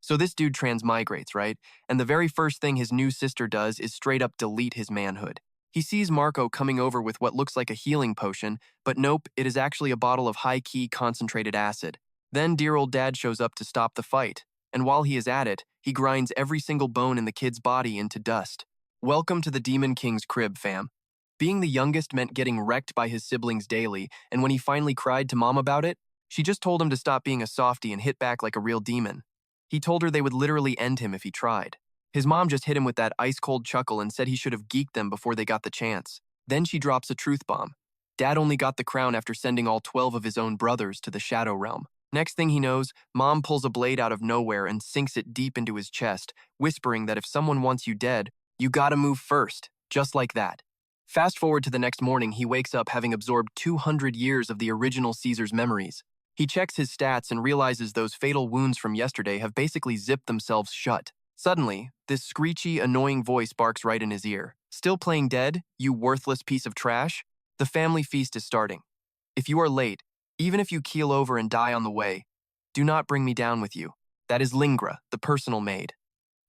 So this dude transmigrates, right? And the very first thing his new sister does is straight up delete his manhood. He sees Marco coming over with what looks like a healing potion, but nope, it is actually a bottle of high-key concentrated acid. Then dear old dad shows up to stop the fight, and while he is at it, he grinds every single bone in the kid's body into dust. Welcome to the Demon King's crib, fam. Being the youngest meant getting wrecked by his siblings daily, and when he finally cried to mom about it, she just told him to stop being a softie and hit back like a real demon. He told her they would literally end him if he tried. His mom just hit him with that ice-cold chuckle and said he should have geeked them before they got the chance. Then she drops a truth bomb. Dad only got the crown after sending all 12 of his own brothers to the Shadow Realm. Next thing he knows, Mom pulls a blade out of nowhere and sinks it deep into his chest, whispering that if someone wants you dead, you gotta move first, just like that. Fast forward to the next morning, he wakes up having absorbed 200 years of the original Caesar's memories. He checks his stats and realizes those fatal wounds from yesterday have basically zipped themselves shut. Suddenly, this screechy, annoying voice barks right in his ear. Still playing dead, you worthless piece of trash? The family feast is starting. If you are late, even if you keel over and die on the way, do not bring me down with you. That is Lingra, the personal maid.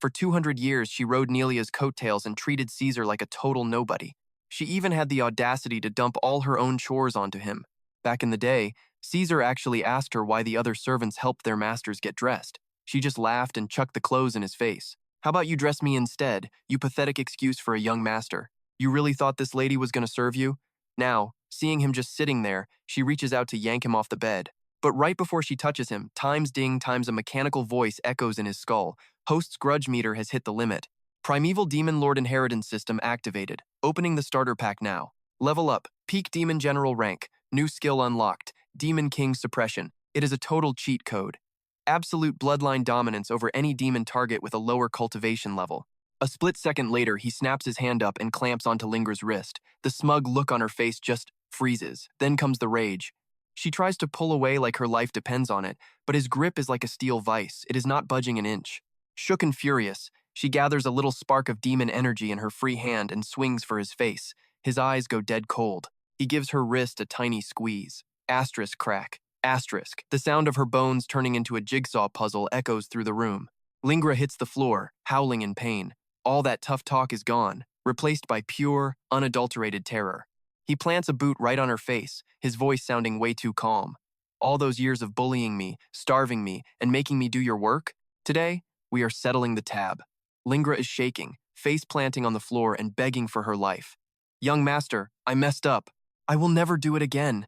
For 200 years, she rode Nelia's coattails and treated Caesar like a total nobody. She even had the audacity to dump all her own chores onto him. Back in the day, Caesar actually asked her why the other servants helped their masters get dressed. She just laughed and chucked the clothes in his face. How about you dress me instead, you pathetic excuse for a young master? You really thought this lady was going to serve you? Now, seeing him just sitting there, she reaches out to yank him off the bed. But right before she touches him, times ding times a mechanical voice echoes in his skull. Host's grudge meter has hit the limit. Primeval Demon Lord Inheritance System activated. Opening the starter pack now. Level up. Peak Demon General rank. New skill unlocked. Demon King Suppression. It is a total cheat code. Absolute bloodline dominance over any demon target with a lower cultivation level. A split second later, he snaps his hand up and clamps onto Lingra's wrist. The smug look on her face just freezes. Then comes the rage. She tries to pull away like her life depends on it, but his grip is like a steel vice. It is not budging an inch. Shook and furious, she gathers a little spark of demon energy in her free hand and swings for his face. His eyes go dead cold. He gives her wrist a tiny squeeze. Asterisk crack. Asterisk. The sound of her bones turning into a jigsaw puzzle echoes through the room. Lingra hits the floor, howling in pain. All that tough talk is gone, replaced by pure, unadulterated terror. He plants a boot right on her face, his voice sounding way too calm. All those years of bullying me, starving me, and making me do your work? Today, we are settling the tab. Lingra is shaking, face planting on the floor and begging for her life. Young master, I messed up. I will never do it again.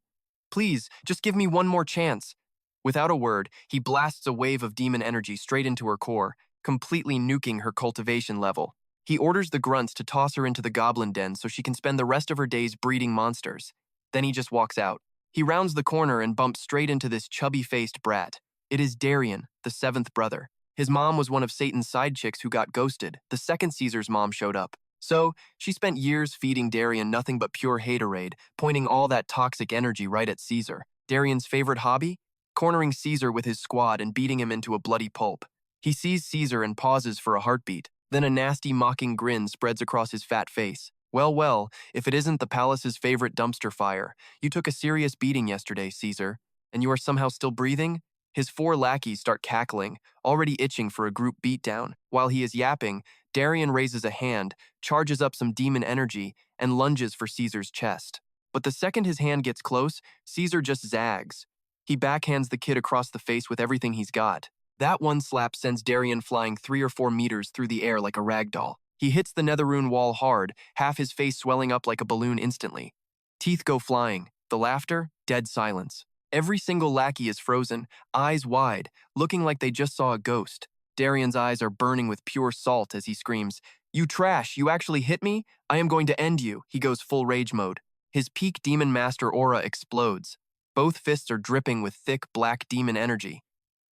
Please, just give me one more chance. Without a word, he blasts a wave of demon energy straight into her core, completely nuking her cultivation level. He orders the grunts to toss her into the goblin den so she can spend the rest of her days breeding monsters. Then he just walks out. He rounds the corner and bumps straight into this chubby-faced brat. It is Darien, the seventh brother. His mom was one of Satan's side chicks who got ghosted. The second Caesar's mom showed up. So, she spent years feeding Darien nothing but pure haterade, pointing all that toxic energy right at Caesar. Darien's favorite hobby? Cornering Caesar with his squad and beating him into a bloody pulp. He sees Caesar and pauses for a heartbeat. Then a nasty, mocking grin spreads across his fat face. Well, if it isn't the palace's favorite dumpster fire. You took a serious beating yesterday, Caesar, and you are somehow still breathing? His 4 lackeys start cackling, already itching for a group beatdown. While he is yapping, Darien raises a hand, charges up some demon energy, and lunges for Caesar's chest. But the second his hand gets close, Caesar just zags. He backhands the kid across the face with everything he's got. That one slap sends Darien flying 3 or 4 meters through the air like a rag doll. He hits the netherrune wall hard, half his face swelling up like a balloon instantly. Teeth go flying. The laughter? Dead silence. Every single lackey is frozen, eyes wide, looking like they just saw a ghost. Darien's eyes are burning with pure salt as he screams, "You trash, you actually hit me? I am going to end you." He goes full rage mode. His peak demon master aura explodes. Both fists are dripping with thick black demon energy.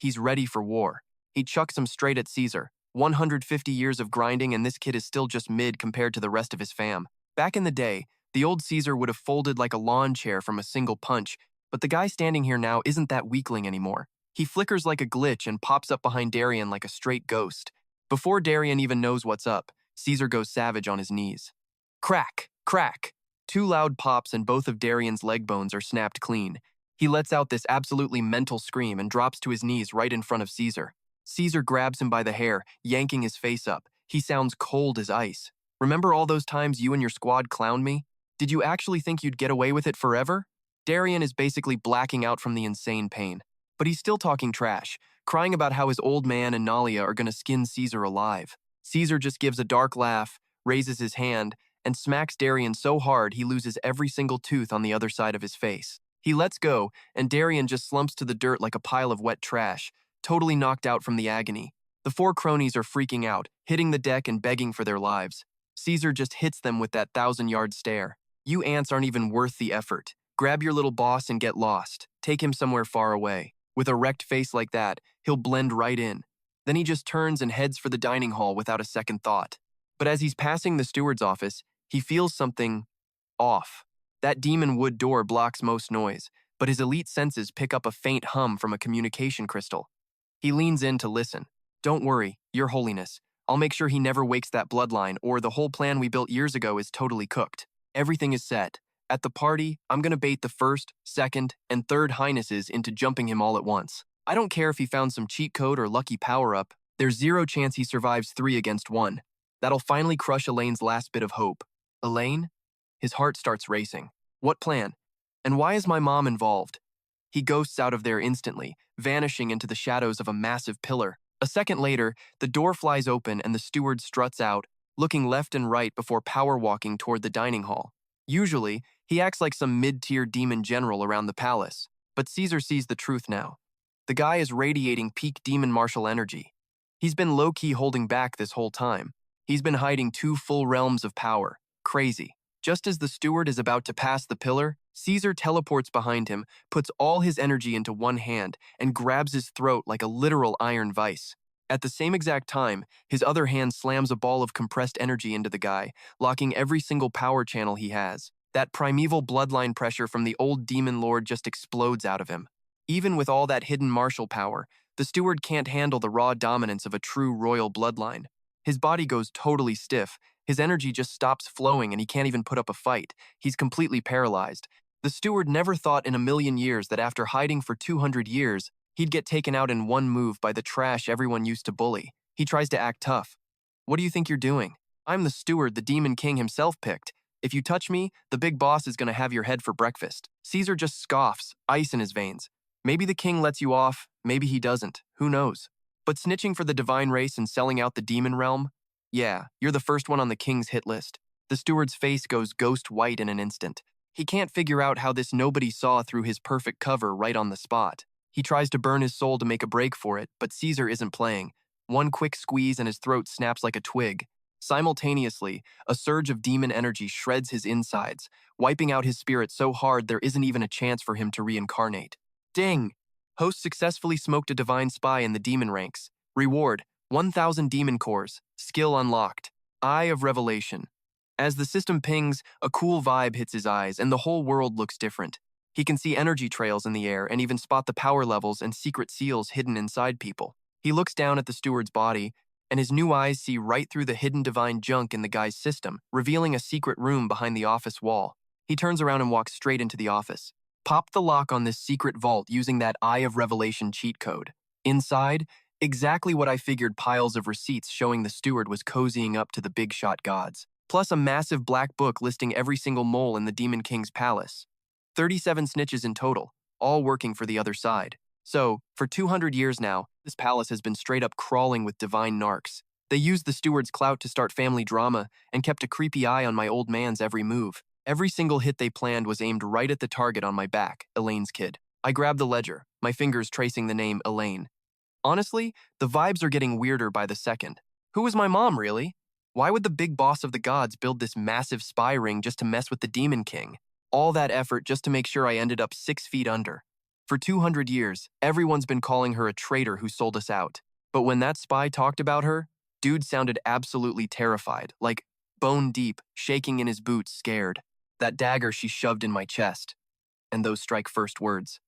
He's ready for war. He chucks him straight at Caesar. 150 years of grinding and this kid is still just mid compared to the rest of his fam. Back in the day, the old Caesar would have folded like a lawn chair from a single punch, but the guy standing here now isn't that weakling anymore. He flickers like a glitch and pops up behind Darien like a straight ghost. Before Darien even knows what's up, Caesar goes savage on his knees. Crack! Crack! 2 loud pops and both of Darien's leg bones are snapped clean. He lets out this absolutely mental scream and drops to his knees right in front of Caesar. Caesar grabs him by the hair, yanking his face up. He sounds cold as ice. Remember all those times you and your squad clowned me? Did you actually think you'd get away with it forever? Darien is basically blacking out from the insane pain. But he's still talking trash, crying about how his old man and Nalia are gonna skin Caesar alive. Caesar just gives a dark laugh, raises his hand, and smacks Darien so hard he loses every single tooth on the other side of his face. He lets go, and Darien just slumps to the dirt like a pile of wet trash, totally knocked out from the agony. The four cronies are freaking out, hitting the deck and begging for their lives. Caesar just hits them with that 1,000-yard stare. You ants aren't even worth the effort. Grab your little boss and get lost. Take him somewhere far away. With a wrecked face like that, he'll blend right in. Then he just turns and heads for the dining hall without a second thought. But as he's passing the steward's office, he feels something off. That demon wood door blocks most noise, but his elite senses pick up a faint hum from a communication crystal. He leans in to listen. Don't worry, Your Holiness. I'll make sure he never wakes that bloodline, or the whole plan we built years ago is totally cooked. Everything is set. At the party, I'm gonna bait the first, second, and third highnesses into jumping him all at once. I don't care if he found some cheat code or lucky power-up, there's zero chance he survives 3 against 1. That'll finally crush Elaine's last bit of hope. Elaine? His heart starts racing. What plan? And why is my mom involved? He ghosts out of there instantly, vanishing into the shadows of a massive pillar. A second later, the door flies open and the steward struts out, looking left and right before power-walking toward the dining hall. Usually, he acts like some mid-tier demon general around the palace, but Caesar sees the truth now. The guy is radiating peak demon martial energy. He's been low-key holding back this whole time. He's been hiding 2 full realms of power. Crazy. Just as the steward is about to pass the pillar, Caesar teleports behind him, puts all his energy into one hand, and grabs his throat like a literal iron vice. At the same exact time, his other hand slams a ball of compressed energy into the guy, locking every single power channel he has. That primeval bloodline pressure from the old demon lord just explodes out of him. Even with all that hidden martial power, the steward can't handle the raw dominance of a true royal bloodline. His body goes totally stiff, his energy just stops flowing and he can't even put up a fight. He's completely paralyzed. The steward never thought in a million years that after hiding for 200 years, he'd get taken out in one move by the trash everyone used to bully. He tries to act tough. What do you think you're doing? I'm the steward the demon king himself picked. If you touch me, the big boss is gonna have your head for breakfast. Caesar just scoffs, ice in his veins. Maybe the king lets you off, maybe he doesn't, who knows? But snitching for the divine race and selling out the demon realm? Yeah, you're the first one on the king's hit list. The steward's face goes ghost white in an instant. He can't figure out how this nobody saw through his perfect cover right on the spot. He tries to burn his soul to make a break for it, but Caesar isn't playing. One quick squeeze and his throat snaps like a twig. Simultaneously, a surge of demon energy shreds his insides, wiping out his spirit so hard there isn't even a chance for him to reincarnate. Ding! Host successfully smoked a divine spy in the demon ranks. Reward, 1,000 demon cores. Skill unlocked. Eye of Revelation. As the system pings, a cool vibe hits his eyes and the whole world looks different. He can see energy trails in the air and even spot the power levels and secret seals hidden inside people. He looks down at the steward's body, and his new eyes see right through the hidden divine junk in the guy's system, revealing a secret room behind the office wall. He turns around and walks straight into the office. Pop the lock on this secret vault using that Eye of Revelation cheat code. Inside, exactly what I figured, piles of receipts showing the steward was cozying up to the big shot gods. Plus a massive black book listing every single mole in the Demon King's palace. 37 snitches in total, all working for the other side. So, for 200 years now, this palace has been straight up crawling with divine narcs. They used the steward's clout to start family drama and kept a creepy eye on my old man's every move. Every single hit they planned was aimed right at the target on my back, Elaine's kid. I grabbed the ledger, my fingers tracing the name Elaine. Honestly, the vibes are getting weirder by the second. Who was my mom, really? Why would the big boss of the gods build this massive spy ring just to mess with the Demon King? All that effort just to make sure I ended up 6 feet under. For 200 years, everyone's been calling her a traitor who sold us out. But when that spy talked about her, dude sounded absolutely terrified, like bone deep, shaking in his boots, scared. That dagger she shoved in my chest. And those strike first words.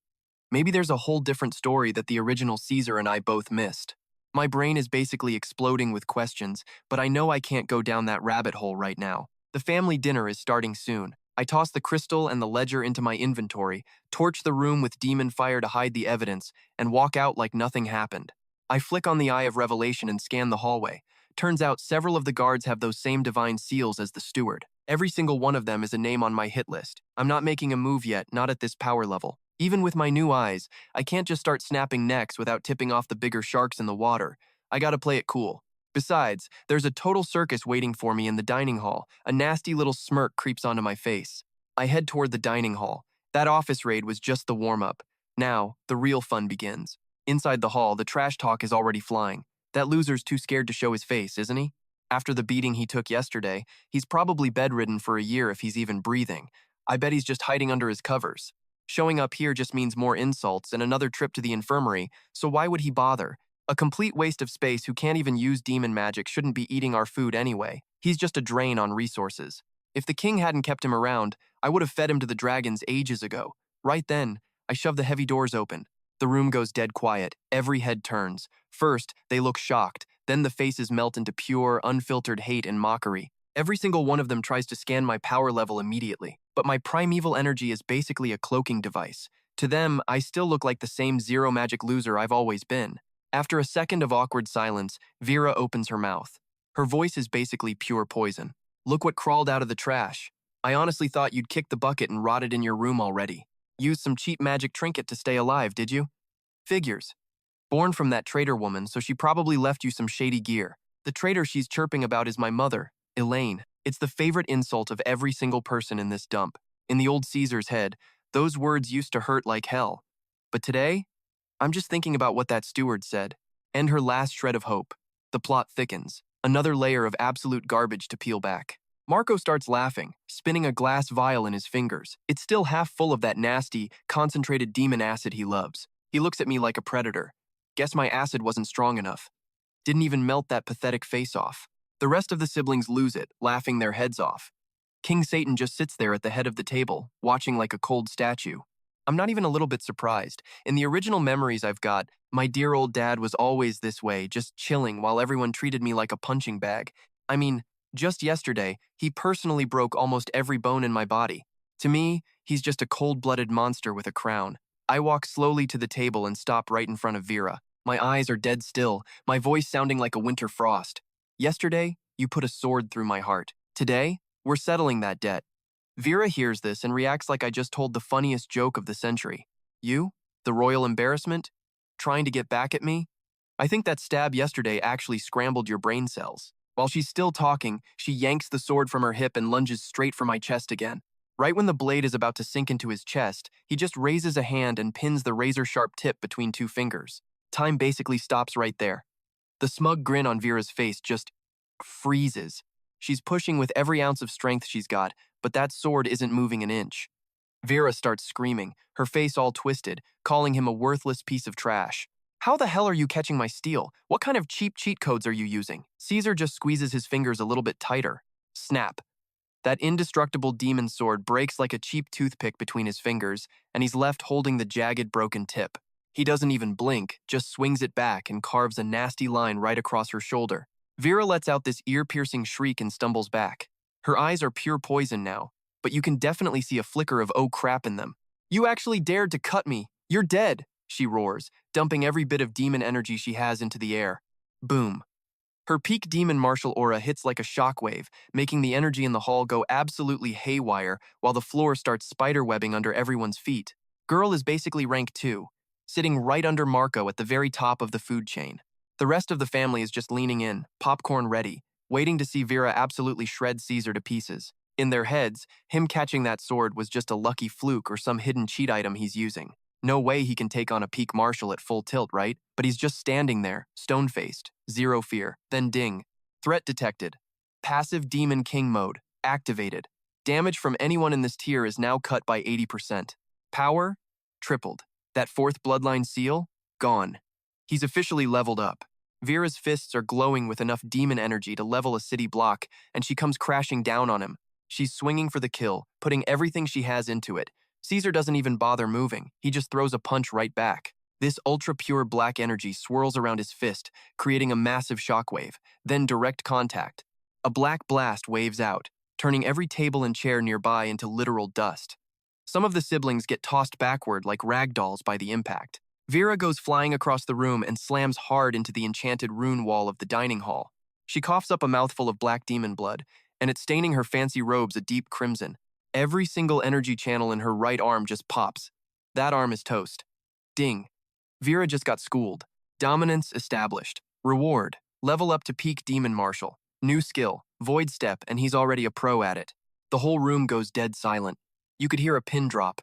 Maybe there's a whole different story that the original Caesar and I both missed. My brain is basically exploding with questions, but I know I can't go down that rabbit hole right now. The family dinner is starting soon. I toss the crystal and the ledger into my inventory, torch the room with demon fire to hide the evidence, and walk out like nothing happened. I flick on the Eye of Revelation and scan the hallway. Turns out several of the guards have those same divine seals as the steward. Every single one of them is a name on my hit list. I'm not making a move yet, not at this power level. Even with my new eyes, I can't just start snapping necks without tipping off the bigger sharks in the water. I gotta play it cool. Besides, there's a total circus waiting for me in the dining hall. A nasty little smirk creeps onto my face. I head toward the dining hall. That office raid was just the warm-up. Now, the real fun begins. Inside the hall, the trash talk is already flying. That loser's too scared to show his face, isn't he? After the beating he took yesterday, he's probably bedridden for a year if he's even breathing. I bet he's just hiding under his covers. Showing up here just means more insults and another trip to the infirmary, so why would he bother? A complete waste of space who can't even use demon magic shouldn't be eating our food anyway. He's just a drain on resources. If the king hadn't kept him around, I would have fed him to the dragons ages ago. Right then, I shove the heavy doors open. The room goes dead quiet. Every head turns. First, they look shocked. Then the faces melt into pure, unfiltered hate and mockery. Every single one of them tries to scan my power level immediately. But my primeval energy is basically a cloaking device. To them, I still look like the same zero magic loser I've always been. After a second of awkward silence, Vera opens her mouth. Her voice is basically pure poison. Look what crawled out of the trash. I honestly thought you'd kicked the bucket and rotted in your room already. Used some cheap magic trinket to stay alive, did you? Figures. Born from that traitor woman, so she probably left you some shady gear. The traitor she's chirping about is my mother, Elaine. It's the favorite insult of every single person in this dump. In the old Caesar's head, those words used to hurt like hell. But today, I'm just thinking about what that steward said. And her last shred of hope. The plot thickens. Another layer of absolute garbage to peel back. Marco starts laughing, spinning a glass vial in his fingers. It's still half full of that nasty, concentrated demon acid he loves. He looks at me like a predator. Guess my acid wasn't strong enough. Didn't even melt that pathetic face off. The rest of the siblings lose it, laughing their heads off. King Satan just sits there at the head of the table, watching like a cold statue. I'm not even a little bit surprised. In the original memories I've got, my dear old dad was always this way, just chilling while everyone treated me like a punching bag. I mean, just yesterday, he personally broke almost every bone in my body. To me, he's just a cold-blooded monster with a crown. I walk slowly to the table and stop right in front of Vera. My eyes are dead still, my voice sounding like a winter frost. Yesterday, you put a sword through my heart. Today, we're settling that debt. Vera hears this and reacts like I just told the funniest joke of the century. You? The royal embarrassment? Trying to get back at me? I think that stab yesterday actually scrambled your brain cells. While she's still talking, she yanks the sword from her hip and lunges straight for my chest again. Right when the blade is about to sink into his chest, he just raises a hand and pins the razor-sharp tip between two fingers. Time basically stops right there. The smug grin on Vera's face just freezes. She's pushing with every ounce of strength she's got, but that sword isn't moving an inch. Vera starts screaming, her face all twisted, calling him a worthless piece of trash. How the hell are you catching my steel? What kind of cheap cheat codes are you using? Caesar just squeezes his fingers a little bit tighter. Snap. That indestructible demon sword breaks like a cheap toothpick between his fingers, and he's left holding the jagged, broken tip. He doesn't even blink, just swings it back and carves a nasty line right across her shoulder. Vera lets out this ear-piercing shriek and stumbles back. Her eyes are pure poison now, but you can definitely see a flicker of oh crap in them. You actually dared to cut me. You're dead, she roars, dumping every bit of demon energy she has into the air. Boom. Her peak demon martial aura hits like a shockwave, making the energy in the hall go absolutely haywire while the floor starts spiderwebbing under everyone's feet. Girl is basically rank 2, sitting right under Marco at the very top of the food chain. The rest of the family is just leaning in, popcorn ready, waiting to see Vera absolutely shred Caesar to pieces. In their heads, him catching that sword was just a lucky fluke or some hidden cheat item he's using. No way he can take on a peak marshal at full tilt, right? But he's just standing there, stone-faced, zero fear. Then ding. Threat detected. Passive Demon King mode, activated. Damage from anyone in this tier is now cut by 80%. Power, tripled. That 4th bloodline seal, gone. He's officially leveled up. Vera's fists are glowing with enough demon energy to level a city block, and she comes crashing down on him. She's swinging for the kill, putting everything she has into it. Caesar doesn't even bother moving, he just throws a punch right back. This ultra-pure black energy swirls around his fist, creating a massive shockwave, then direct contact. A black blast waves out, turning every table and chair nearby into literal dust. Some of the siblings get tossed backward like rag dolls by the impact. Vera goes flying across the room and slams hard into the enchanted rune wall of the dining hall. She coughs up a mouthful of black demon blood, and it's staining her fancy robes a deep crimson. Every single energy channel in her right arm just pops. That arm is toast. Ding. Vera just got schooled. Dominance established. Reward. Level up to peak demon marshal. New skill. Void step, and he's already a pro at it. The whole room goes dead silent. You could hear a pin drop.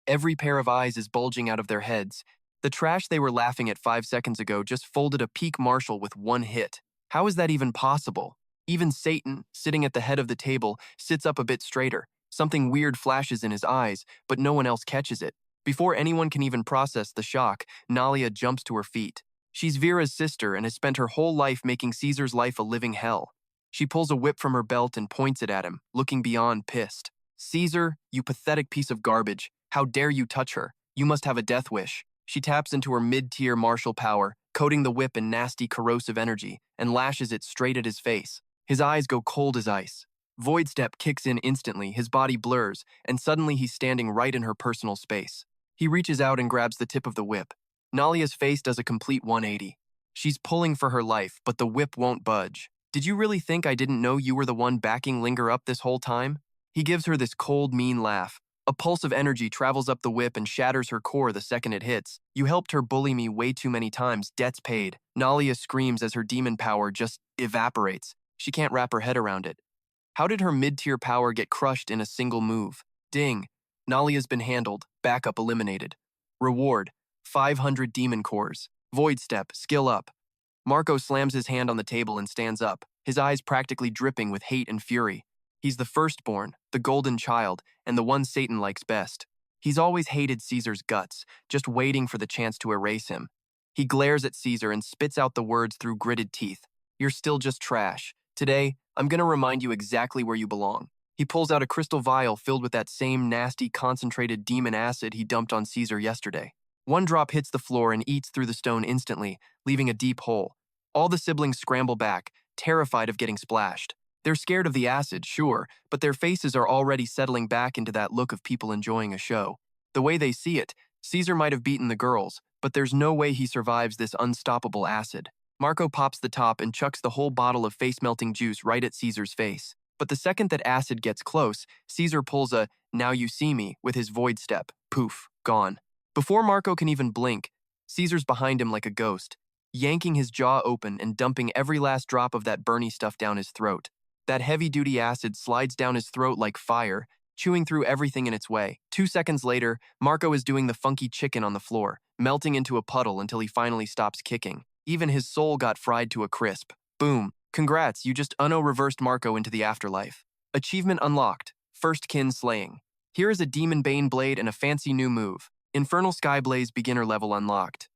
Every pair of eyes is bulging out of their heads. The trash they were laughing at 5 seconds ago just folded a peak marshal with one hit. How is that even possible? Even Satan, sitting at the head of the table, sits up a bit straighter. Something weird flashes in his eyes, but no one else catches it. Before anyone can even process the shock, Nalia jumps to her feet. She's Vera's sister and has spent her whole life making Caesar's life a living hell. She pulls a whip from her belt and points it at him, looking beyond pissed. Caesar, you pathetic piece of garbage. How dare you touch her? You must have a death wish. She taps into her mid-tier martial power, coating the whip in nasty corrosive energy, and lashes it straight at his face. His eyes go cold as ice. Void step kicks in instantly, his body blurs, and suddenly he's standing right in her personal space. He reaches out and grabs the tip of the whip. Nalia's face does a complete 180. She's pulling for her life, but the whip won't budge. Did you really think I didn't know you were the one backing Linger up this whole time? He gives her this cold, mean laugh. A pulse of energy travels up the whip and shatters her core the second it hits. You helped her bully me way too many times, debt's paid. Nalia screams as her demon power just evaporates. She can't wrap her head around it. How did her mid-tier power get crushed in a single move? Ding. Nalia's been handled, backup eliminated. Reward, 500 demon cores. Void step, skill up. Marco slams his hand on the table and stands up, his eyes practically dripping with hate and fury. He's the firstborn, the golden child, and the one Satan likes best. He's always hated Caesar's guts, just waiting for the chance to erase him. He glares at Caesar and spits out the words through gritted teeth. You're still just trash. Today, I'm gonna remind you exactly where you belong. He pulls out a crystal vial filled with that same nasty, concentrated demon acid he dumped on Caesar yesterday. One drop hits the floor and eats through the stone instantly, leaving a deep hole. All the siblings scramble back, terrified of getting splashed. They're scared of the acid, sure, but their faces are already settling back into that look of people enjoying a show. The way they see it, Caesar might have beaten the girls, but there's no way he survives this unstoppable acid. Marco pops the top and chucks the whole bottle of face-melting juice right at Caesar's face. But the second that acid gets close, Caesar pulls a "now you see me" with his void step. Poof, gone. Before Marco can even blink, Caesar's behind him like a ghost, yanking his jaw open and dumping every last drop of that Bernie stuff down his throat. That heavy-duty acid slides down his throat like fire, chewing through everything in its way. 2 seconds later, Marco is doing the funky chicken on the floor, melting into a puddle until he finally stops kicking. Even his soul got fried to a crisp. Boom. Congrats, you just reversed Marco into the afterlife. Achievement unlocked. First kin slaying. Here is a demon bane blade and a fancy new move. Infernal Skyblaze beginner level unlocked.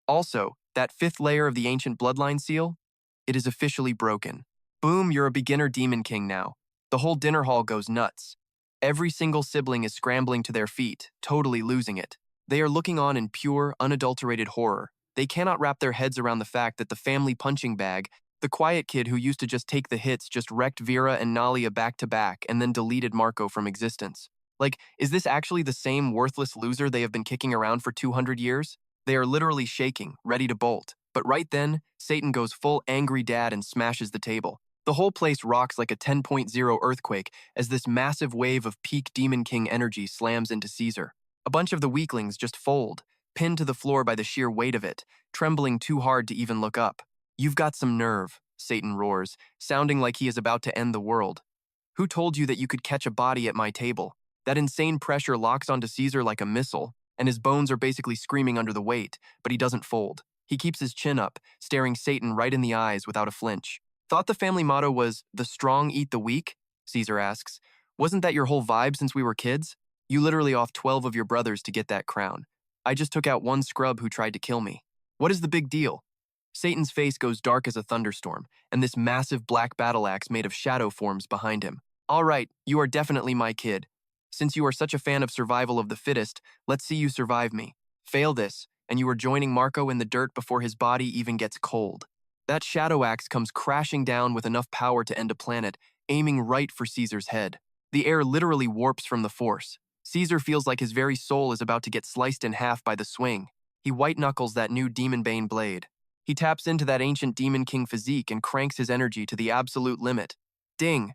Also, that 5th layer of the ancient bloodline seal? It is officially broken. Boom, you're a beginner demon king now. The whole dinner hall goes nuts. Every single sibling is scrambling to their feet, totally losing it. They are looking on in pure, unadulterated horror. They cannot wrap their heads around the fact that the family punching bag, the quiet kid who used to just take the hits, just wrecked Vera and Nalia back to back and then deleted Marco from existence. Like, is this actually the same worthless loser they have been kicking around for 200 years? They are literally shaking, ready to bolt. But right then, Satan goes full angry dad and smashes the table. The whole place rocks like a 10.0 earthquake as this massive wave of peak Demon King energy slams into Caesar. A bunch of the weaklings just fold, pinned to the floor by the sheer weight of it, trembling too hard to even look up. You've got some nerve, Satan roars, sounding like he is about to end the world. Who told you that you could catch a body at my table? That insane pressure locks onto Caesar like a missile, and his bones are basically screaming under the weight, but he doesn't fold. He keeps his chin up, staring Satan right in the eyes without a flinch. Thought the family motto was, "The strong eat the weak"? Caesar asks. Wasn't that your whole vibe since we were kids? You literally off 12 of your brothers to get that crown. I just took out one scrub who tried to kill me. What is the big deal? Satan's face goes dark as a thunderstorm, and this massive black battle axe made of shadow forms behind him. All right, you are definitely my kid. Since you are such a fan of survival of the fittest, let's see you survive me. Fail this, and you are joining Marco in the dirt before his body even gets cold. That shadow axe comes crashing down with enough power to end a planet, aiming right for Caesar's head. The air literally warps from the force. Caesar feels like his very soul is about to get sliced in half by the swing. He white-knuckles that new Demon-Bane blade. He taps into that ancient Demon King physique and cranks his energy to the absolute limit. Ding!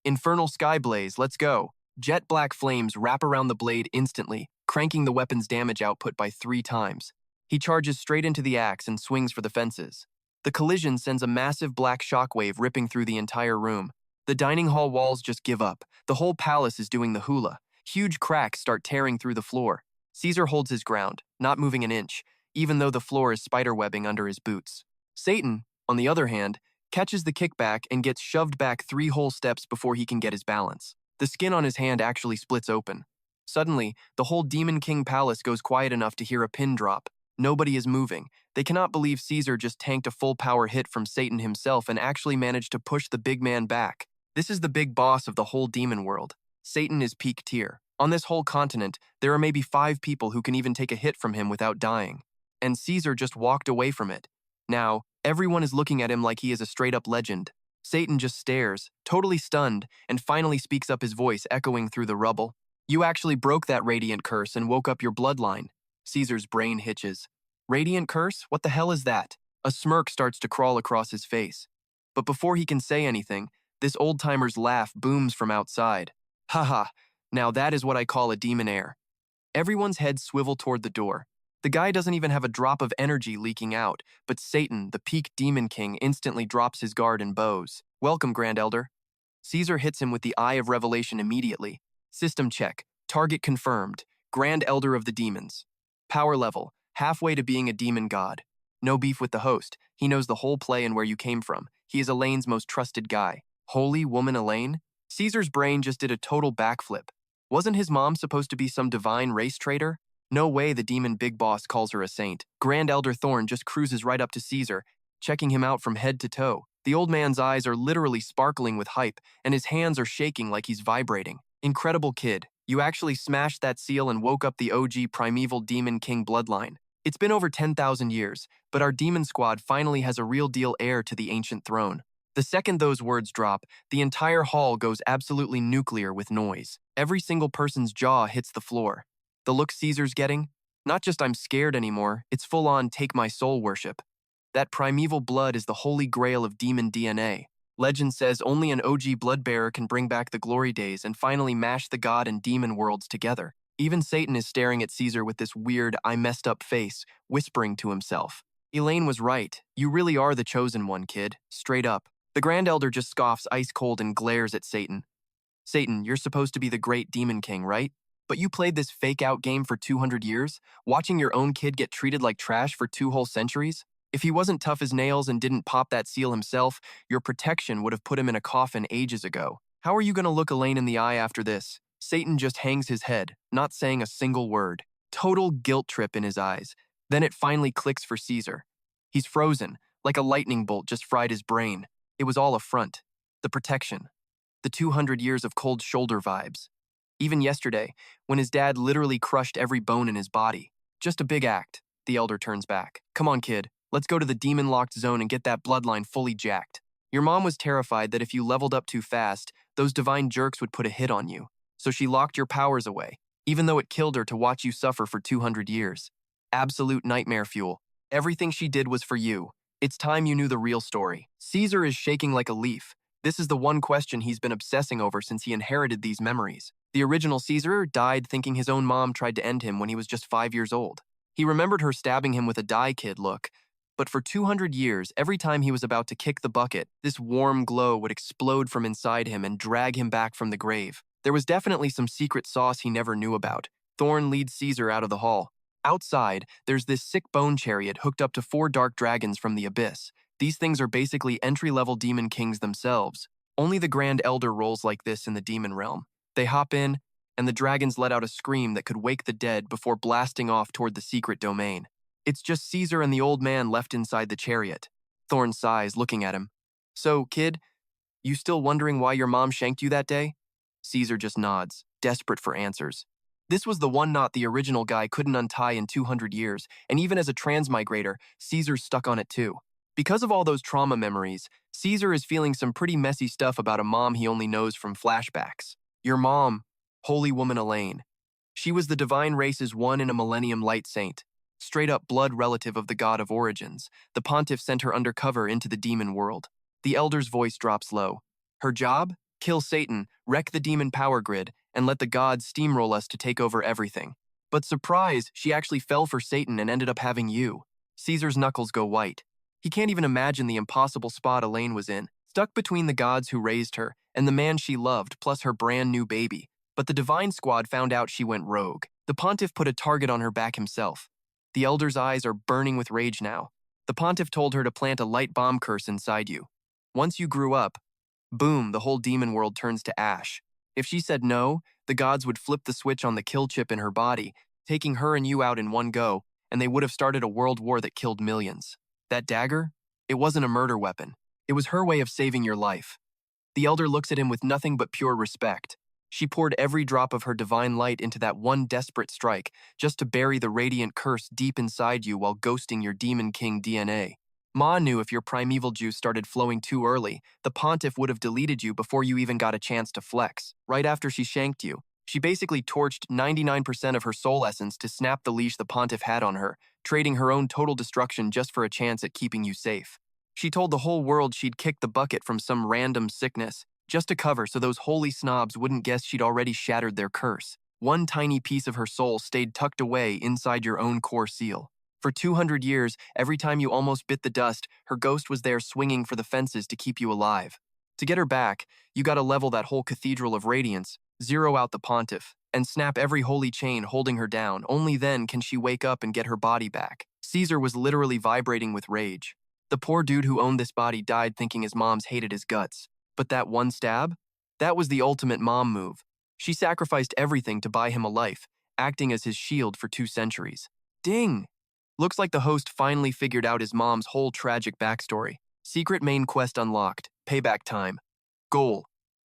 Infernal Sky Blaze, let's go. Jet black flames wrap around the blade instantly, cranking the weapon's damage output by 3 times. He charges straight into the axe and swings for the fences. The collision sends a massive black shockwave ripping through the entire room. The dining hall walls just give up. The whole palace is doing the hula. Huge cracks start tearing through the floor. Caesar holds his ground, not moving an inch, even though the floor is spiderwebbing under his boots. Satan, on the other hand, catches the kickback and gets shoved back 3 whole steps before he can get his balance. The skin on his hand actually splits open. Suddenly, the whole Demon King palace goes quiet enough to hear a pin drop. Nobody is moving. They cannot believe Caesar just tanked a full power hit from Satan himself and actually managed to push the big man back. This is the big boss of the whole demon world. Satan is peak tier. On this whole continent, there are maybe 5 people who can even take a hit from him without dying. And Caesar just walked away from it. Now, everyone is looking at him like he is a straight-up legend. Satan just stares, totally stunned, and finally speaks up, his voice echoing through the rubble. You actually broke that radiant curse and woke up your bloodline. Caesar's brain hitches. Radiant curse? What the hell is that? A smirk starts to crawl across his face. But before he can say anything, this old-timer's laugh booms from outside. Haha, now that is what I call a demon air. Everyone's heads swivel toward the door. The guy doesn't even have a drop of energy leaking out, but Satan, the peak demon king, instantly drops his guard and bows. Welcome, Grand Elder. Caesar hits him with the Eye of Revelation immediately. System check. Target confirmed. Grand Elder of the Demons. Power level, halfway to being a demon god. No beef with the host. He knows the whole play and where you came from. He is Elaine's most trusted guy. Holy woman Elaine? Caesar's brain just did a total backflip. Wasn't his mom supposed to be some divine race traitor? No way the demon big boss calls her a saint. Grand Elder Thorn just cruises right up to Caesar, checking him out from head to toe. The old man's eyes are literally sparkling with hype, and his hands are shaking like he's vibrating. Incredible kid. You actually smashed that seal and woke up the OG Primeval Demon King bloodline. It's been over 10,000 years, but our demon squad finally has a real deal heir to the ancient throne. The second those words drop, the entire hall goes absolutely nuclear with noise. Every single person's jaw hits the floor. The look Caesar's getting? Not just I'm scared anymore, it's full-on take my soul worship. That primeval blood is the holy grail of demon DNA. Legend says only an OG bloodbearer can bring back the glory days and finally mash the god and demon worlds together. Even Satan is staring at Caesar with this weird, I messed up face, whispering to himself. Elaine was right. You really are the chosen one, kid. Straight up. The Grand Elder just scoffs ice cold and glares at Satan. Satan, you're supposed to be the great demon king, right? But you played this fake-out game for 200 years, watching your own kid get treated like trash for 2 whole centuries? If he wasn't tough as nails and didn't pop that seal himself, your protection would have put him in a coffin ages ago. How are you going to look Elaine in the eye after this? Satan just hangs his head, not saying a single word. Total guilt trip in his eyes. Then it finally clicks for Caesar. He's frozen, like a lightning bolt just fried his brain. It was all a front. The protection. The 200 years of cold shoulder vibes. Even yesterday, when his dad literally crushed every bone in his body. Just a big act. The elder turns back. Come on, kid. Let's go to the demon-locked zone and get that bloodline fully jacked. Your mom was terrified that if you leveled up too fast, those divine jerks would put a hit on you. So she locked your powers away, even though it killed her to watch you suffer for 200 years. Absolute nightmare fuel. Everything she did was for you. It's time you knew the real story. Caesar is shaking like a leaf. This is the one question he's been obsessing over since he inherited these memories. The original Caesar died thinking his own mom tried to end him when he was just 5 years old. He remembered her stabbing him with a die kid look, but for 200 years, every time he was about to kick the bucket, this warm glow would explode from inside him and drag him back from the grave. There was definitely some secret sauce he never knew about. Thorn leads Caesar out of the hall. Outside, there's this sick bone chariot hooked up to 4 dark dragons from the abyss. These things are basically entry-level demon kings themselves. Only the Grand Elder rolls like this in the demon realm. They hop in, and the dragons let out a scream that could wake the dead before blasting off toward the secret domain. It's just Caesar and the old man left inside the chariot. Thorn sighs, looking at him. So, kid, you still wondering why your mom shanked you that day? Caesar just nods, desperate for answers. This was the one knot the original guy couldn't untie in 200 years, and even as a transmigrator, Caesar's stuck on it too. Because of all those trauma memories, Caesar is feeling some pretty messy stuff about a mom he only knows from flashbacks. Your mom, holy woman Elaine. She was the divine race's 1 in a millennium light saint. Straight up blood relative of the god of origins, the pontiff sent her undercover into the demon world. The elder's voice drops low. Her job? Kill Satan, wreck the demon power grid, and let the gods steamroll us to take over everything. But surprise, she actually fell for Satan and ended up having you. Caesar's knuckles go white. He can't even imagine the impossible spot Elaine was in, stuck between the gods who raised her and the man she loved plus her brand new baby. But the divine squad found out she went rogue. The pontiff put a target on her back himself. The elder's eyes are burning with rage now. The pontiff told her to plant a light bomb curse inside you. Once you grew up, boom, the whole demon world turns to ash. If she said no, the gods would flip the switch on the kill chip in her body, taking her and you out in one go, and they would have started a world war that killed millions. That dagger? It wasn't a murder weapon. It was her way of saving your life. The elder looks at him with nothing but pure respect. She poured every drop of her divine light into that one desperate strike, just to bury the radiant curse deep inside you while ghosting your demon king DNA. Ma knew if your primeval juice started flowing too early, the pontiff would have deleted you before you even got a chance to flex. Right after she shanked you, she basically torched 99% of her soul essence to snap the leash the pontiff had on her, trading her own total destruction just for a chance at keeping you safe. She told the whole world she'd kicked the bucket from some random sickness, just to cover so those holy snobs wouldn't guess she'd already shattered their curse. One tiny piece of her soul stayed tucked away inside your own core seal. For 200 years, every time you almost bit the dust, her ghost was there swinging for the fences to keep you alive. To get her back, you gotta level that whole Cathedral of Radiance, zero out the pontiff, and snap every holy chain holding her down. Only then can she wake up and get her body back. Caesar was literally vibrating with rage. The poor dude who owned this body died thinking his moms hated his guts. But that one stab? That was the ultimate mom move. She sacrificed everything to buy him a life, acting as his shield for 2 centuries. Ding! Looks like the host finally figured out his mom's whole tragic backstory. Secret main quest unlocked. Payback time. Goal: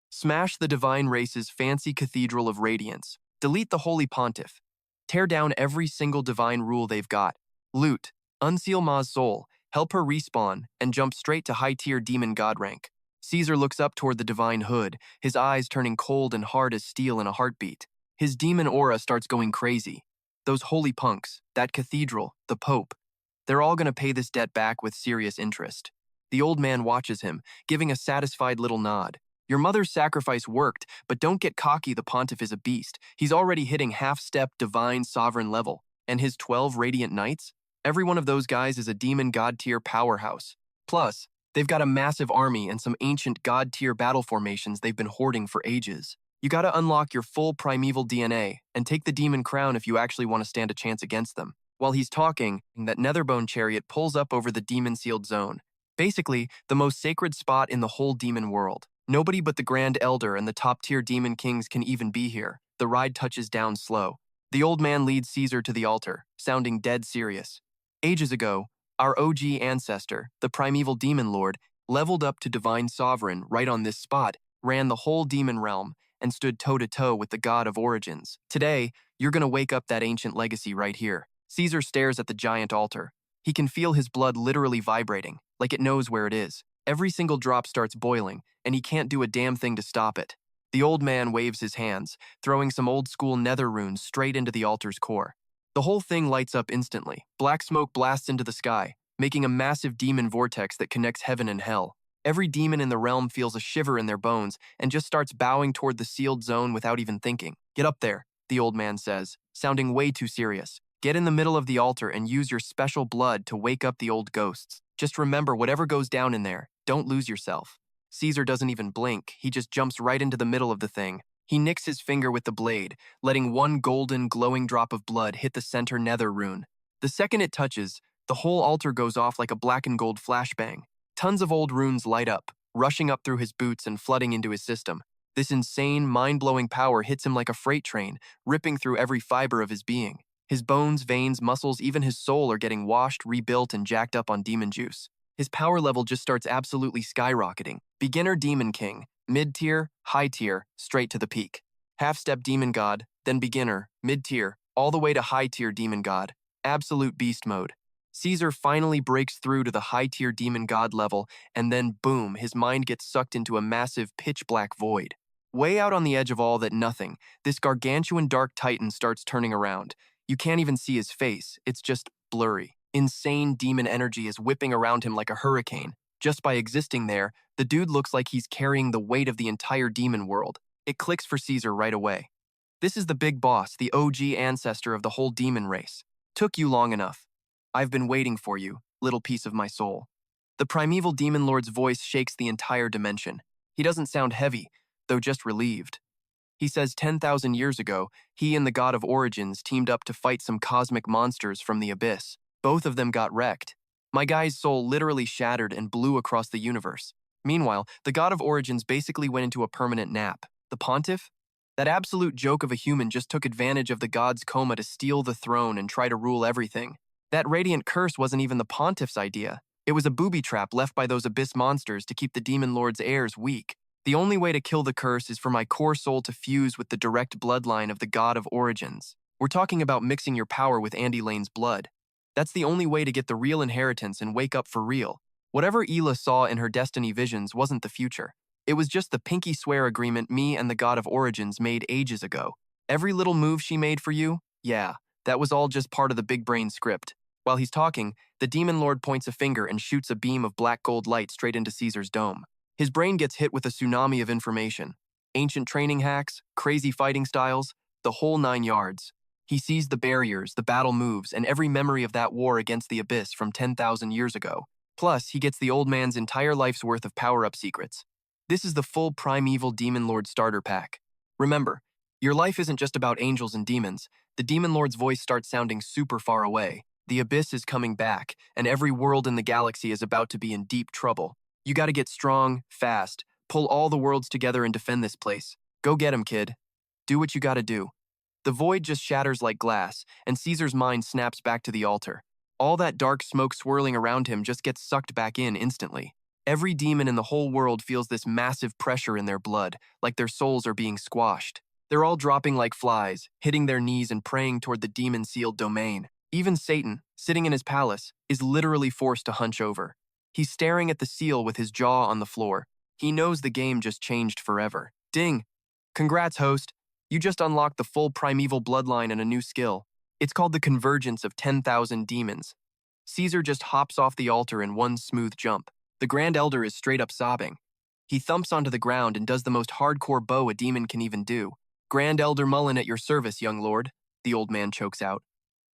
smash the divine race's fancy Cathedral of Radiance. Delete the Holy Pontiff. Tear down every single divine rule they've got. Loot. Unseal Ma's soul. Help her respawn, and jump straight to high-tier demon god rank. Caesar looks up toward the divine hood, his eyes turning cold and hard as steel in a heartbeat. His demon aura starts going crazy. Those holy punks, that cathedral, the pope, they're all gonna pay this debt back with serious interest. The old man watches him, giving a satisfied little nod. Your mother's sacrifice worked, but don't get cocky, the pontiff is a beast. He's already hitting half-step divine sovereign level. And his 12 radiant knights? Every one of those guys is a demon god-tier powerhouse. Plus, they've got a massive army and some ancient god-tier battle formations they've been hoarding for ages. You gotta unlock your full primeval DNA and take the demon crown if you actually want to stand a chance against them. While he's talking, that netherbone chariot pulls up over the demon-sealed zone. Basically, the most sacred spot in the whole demon world. Nobody but the Grand Elder and the top-tier demon kings can even be here. The ride touches down slow. The old man leads Caesar to the altar, sounding dead serious. Ages ago, our OG ancestor, the primeval demon lord, leveled up to divine sovereign right on this spot, ran the whole demon realm, and stood toe-to-toe with the god of origins. Today, you're gonna wake up that ancient legacy right here. Caesar stares at the giant altar. He can feel his blood literally vibrating, like it knows where it is. Every single drop starts boiling, and he can't do a damn thing to stop it. The old man waves his hands, throwing some old-school nether runes straight into the altar's core. The whole thing lights up instantly. Black smoke blasts into the sky, making a massive demon vortex that connects heaven and hell. Every demon in the realm feels a shiver in their bones and just starts bowing toward the sealed zone without even thinking. Get up there, the old man says, sounding way too serious. Get in the middle of the altar and use your special blood to wake up the old ghosts. Just remember, whatever goes down in there, don't lose yourself. Caesar doesn't even blink. He just jumps right into the middle of the thing. He nicks his finger with the blade, letting one golden, glowing drop of blood hit the center nether rune. The second it touches, the whole altar goes off like a black and gold flashbang. Tons of old runes light up, rushing up through his boots and flooding into his system. This insane, mind-blowing power hits him like a freight train, ripping through every fiber of his being. His bones, veins, muscles, even his soul are getting washed, rebuilt, and jacked up on demon juice. His power level just starts absolutely skyrocketing. Beginner Demon King, mid-tier, high-tier, straight to the peak. Half-step Demon God, then beginner, mid-tier, all the way to high-tier Demon God. Absolute beast mode. Caesar finally breaks through to the high-tier Demon God level, and then boom, his mind gets sucked into a massive pitch-black void. Way out on the edge of all that nothing, this gargantuan dark titan starts turning around. You can't even see his face, it's just blurry. Insane demon energy is whipping around him like a hurricane. Just by existing there, the dude looks like he's carrying the weight of the entire demon world. It clicks for Caesar right away. This is the big boss, the OG ancestor of the whole demon race. Took you long enough. I've been waiting for you, little piece of my soul. The primeval demon lord's voice shakes the entire dimension. He doesn't sound heavy, though just relieved. He says 10,000 years ago, he and the god of origins teamed up to fight some cosmic monsters from the abyss. Both of them got wrecked. My guy's soul literally shattered and blew across the universe. Meanwhile, the god of origins basically went into a permanent nap. The pontiff? That absolute joke of a human just took advantage of the god's coma to steal the throne and try to rule everything. That radiant curse wasn't even the pontiff's idea. It was a booby trap left by those abyss monsters to keep the demon lord's heirs weak. The only way to kill the curse is for my core soul to fuse with the direct bloodline of the god of origins. We're talking about mixing your power with Elaine's blood. That's the only way to get the real inheritance and wake up for real. Whatever Ela saw in her destiny visions wasn't the future. It was just the pinky swear agreement me and the god of origins made ages ago. Every little move she made for you? Yeah, that was all just part of the big brain script. While he's talking, the demon lord points a finger and shoots a beam of black gold light straight into Caesar's dome. His brain gets hit with a tsunami of information. Ancient training hacks, crazy fighting styles, the whole 9 yards. He sees the barriers, the battle moves, and every memory of that war against the abyss from 10,000 years ago. Plus, he gets the old man's entire life's worth of power-up secrets. This is the full Primeval Demon Lord starter pack. Remember, your life isn't just about angels and demons. The Demon Lord's voice starts sounding super far away. The abyss is coming back, and every world in the galaxy is about to be in deep trouble. You gotta get strong, fast, pull all the worlds together and defend this place. Go get him, kid. Do what you gotta do. The void just shatters like glass, and Caesar's mind snaps back to the altar. All that dark smoke swirling around him just gets sucked back in instantly. Every demon in the whole world feels this massive pressure in their blood, like their souls are being squashed. They're all dropping like flies, hitting their knees and praying toward the demon-sealed domain. Even Satan, sitting in his palace, is literally forced to hunch over. He's staring at the seal with his jaw on the floor. He knows the game just changed forever. Ding! Congrats, host. You just unlocked the full primeval bloodline and a new skill. It's called the convergence of 10,000 demons. Caesar just hops off the altar in one smooth jump. The Grand Elder is straight up sobbing. He thumps onto the ground and does the most hardcore bow a demon can even do. Grand Elder Mullen at your service, young lord, the old man chokes out.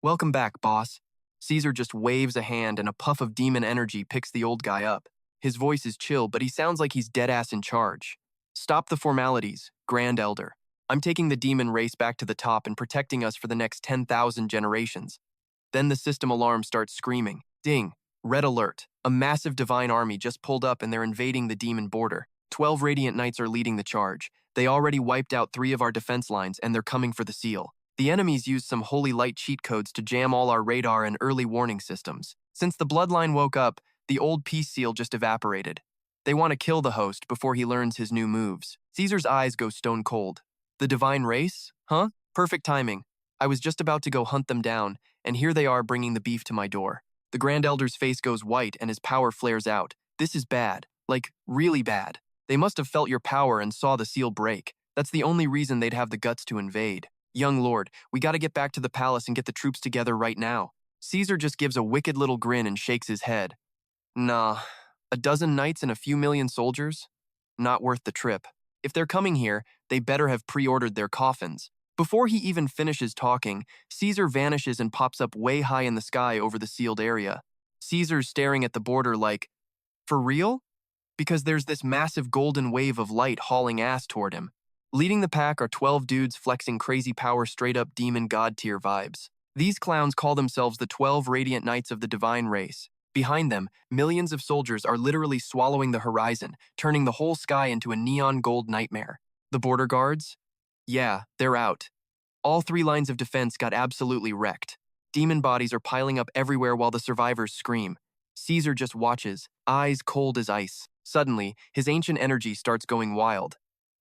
Welcome back, boss. Caesar just waves a hand and a puff of demon energy picks the old guy up. His voice is chill, but he sounds like he's deadass in charge. Stop the formalities, Grand Elder. I'm taking the demon race back to the top and protecting us for the next 10,000 generations. Then the system alarm starts screaming. Ding. Red alert. A massive divine army just pulled up and they're invading the demon border. 12 Radiant Knights are leading the charge. They already wiped out 3 of our defense lines and they're coming for the seal. The enemies used some holy light cheat codes to jam all our radar and early warning systems. Since the bloodline woke up, the old peace seal just evaporated. They want to kill the host before he learns his new moves. Caesar's eyes go stone cold. The divine race? Huh? Perfect timing. I was just about to go hunt them down, and here they are bringing the beef to my door. The Grand Elder's face goes white and his power flares out. This is bad. Like, really bad. They must have felt your power and saw the seal break. That's the only reason they'd have the guts to invade. Young lord, we gotta get back to the palace and get the troops together right now. Caesar just gives a wicked little grin and shakes his head. Nah, a dozen knights and a few million soldiers? Not worth the trip. If they're coming here, they better have pre-ordered their coffins. Before he even finishes talking, Caesar vanishes and pops up way high in the sky over the sealed area. Caesar's staring at the border like, for real? Because there's this massive golden wave of light hauling ass toward him. Leading the pack are 12 dudes flexing crazy power straight-up demon god tier vibes. These clowns call themselves the 12 Radiant Knights of the Divine Race. Behind them, millions of soldiers are literally swallowing the horizon, turning the whole sky into a neon gold nightmare. The border guards? Yeah, they're out. All 3 lines of defense got absolutely wrecked. Demon bodies are piling up everywhere while the survivors scream. Caesar just watches, eyes cold as ice. Suddenly, his ancient energy starts going wild.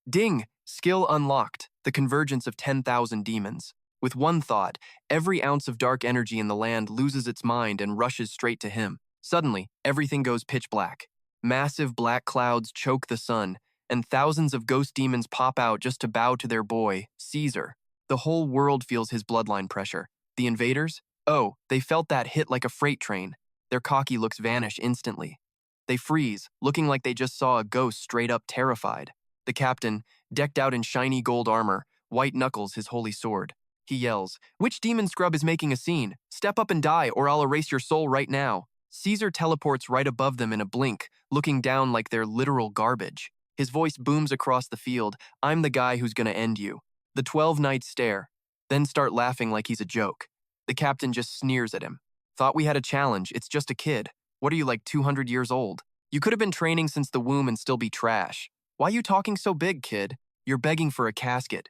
Ding! Skill unlocked, the convergence of 10,000 demons. With one thought, every ounce of dark energy in the land loses its mind and rushes straight to him. Suddenly, everything goes pitch black. Massive black clouds choke the sun, and thousands of ghost demons pop out just to bow to their boy, Caesar. The whole world feels his bloodline pressure. The invaders? Oh, they felt that hit like a freight train. Their cocky looks vanish instantly. They freeze, looking like they just saw a ghost straight up terrified. The captain, decked out in shiny gold armor, white knuckles his holy sword. He yells, "Which demon scrub is making a scene? Step up and die, or I'll erase your soul right now." Caesar teleports right above them in a blink, looking down like they're literal garbage. His voice booms across the field, "I'm the guy who's gonna end you." The 12 knights stare, then start laughing like he's a joke. The captain just sneers at him. "Thought we had a challenge, it's just a kid. What are you, like 200 years old? You could have been training since the womb and still be trash. Why you talking so big, kid? You're begging for a casket."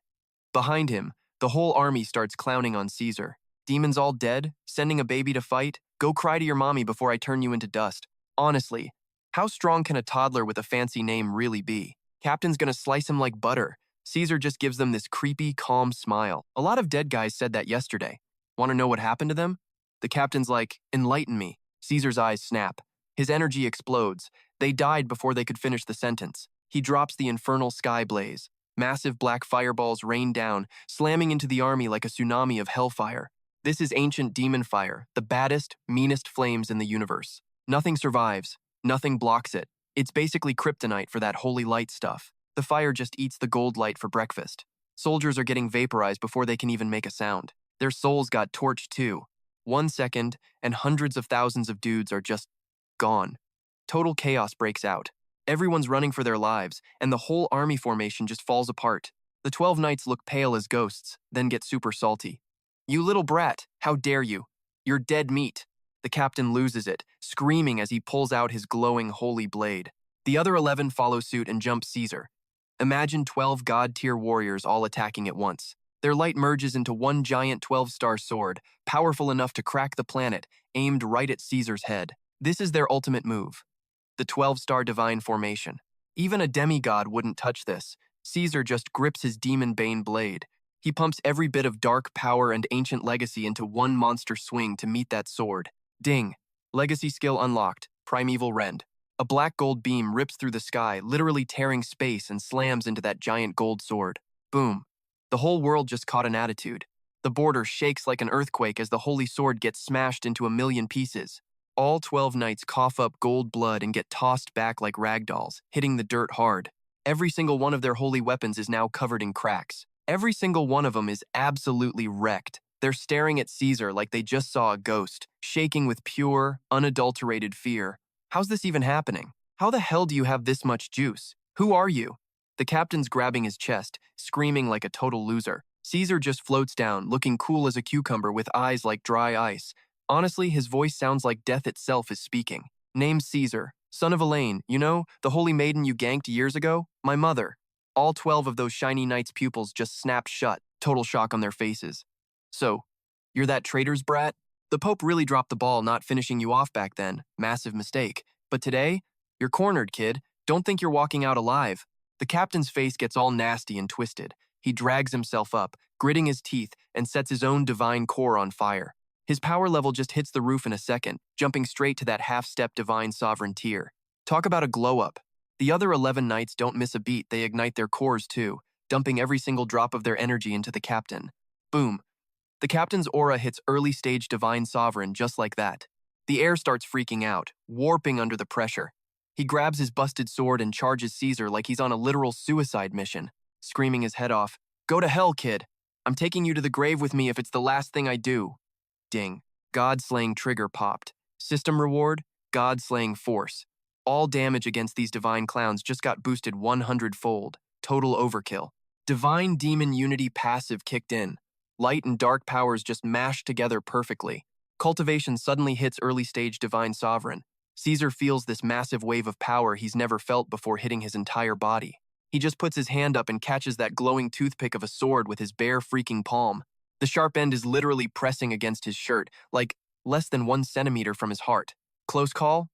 Behind him, the whole army starts clowning on Caesar. "Demons all dead? Sending a baby to fight? Go cry to your mommy before I turn you into dust." Honestly, how strong can a toddler with a fancy name really be? Captain's gonna slice him like butter. Caesar just gives them this creepy, calm smile. A lot of dead guys said that yesterday. Want to know what happened to them? The captain's like, "Enlighten me." Caesar's eyes snap. His energy explodes. They died before they could finish the sentence. He drops the infernal sky blaze. Massive black fireballs rain down, slamming into the army like a tsunami of hellfire. This is ancient demon fire, the baddest, meanest flames in the universe. Nothing survives. Nothing blocks it. It's basically kryptonite for that holy light stuff. The fire just eats the gold light for breakfast. Soldiers are getting vaporized before they can even make a sound. Their souls got torched too. 1 second, and hundreds of thousands of dudes are just gone. Total chaos breaks out. Everyone's running for their lives, and the whole army formation just falls apart. The 12 knights look pale as ghosts, then get super salty. "You little brat, how dare you? You're dead meat." The captain loses it, screaming as he pulls out his glowing holy blade. The other 11 follow suit and jump Caesar. Imagine 12 god-tier warriors all attacking at once. Their light merges into one giant 12-star sword, powerful enough to crack the planet, aimed right at Caesar's head. This is their ultimate move. The 12-star divine formation. Even a demigod wouldn't touch this. Caesar just grips his demon bane blade. He pumps every bit of dark power and ancient legacy into one monster swing to meet that sword. Ding. Legacy skill unlocked. Primeval rend. A black gold beam rips through the sky, literally tearing space, and slams into that giant gold sword. Boom. The whole world just caught an attitude. The border shakes like an earthquake as the holy sword gets smashed into a million pieces. All 12 knights cough up gold blood and get tossed back like ragdolls, hitting the dirt hard. Every single one of their holy weapons is now covered in cracks. Every single one of them is absolutely wrecked. They're staring at Caesar like they just saw a ghost, shaking with pure, unadulterated fear. How's this even happening? How the hell do you have this much juice? Who are you? The captain's grabbing his chest, screaming like a total loser. Caesar just floats down, looking cool as a cucumber with eyes like dry ice. Honestly, his voice sounds like death itself is speaking. "Name's Caesar, son of Elaine, you know, the holy maiden you ganked years ago? My mother." All 12 of those shiny knights' pupils just snapped shut, total shock on their faces. "So, you're that traitor's brat? The Pope really dropped the ball not finishing you off back then. Massive mistake. But today, you're cornered, kid. Don't think you're walking out alive." The captain's face gets all nasty and twisted. He drags himself up, gritting his teeth, and sets his own divine core on fire. His power level just hits the roof in a second, jumping straight to that half-step divine sovereign tier. Talk about a glow-up. The other 11 knights don't miss a beat, they ignite their cores too, dumping every single drop of their energy into the captain. Boom. The captain's aura hits early-stage divine sovereign just like that. The air starts freaking out, warping under the pressure. He grabs his busted sword and charges Caesar like he's on a literal suicide mission, screaming his head off, "Go to hell, kid! I'm taking you to the grave with me if it's the last thing I do." Ding. God-slaying trigger popped. System reward, God-slaying force. All damage against these divine clowns just got boosted 100-fold. Total overkill. Divine demon unity passive kicked in. Light and dark powers just mashed together perfectly. Cultivation suddenly hits early-stage divine sovereign. Caesar feels this massive wave of power he's never felt before hitting his entire body. He just puts his hand up and catches that glowing toothpick of a sword with his bare freaking palm. The sharp end is literally pressing against his shirt, like less than 1 centimeter from his heart. Close call?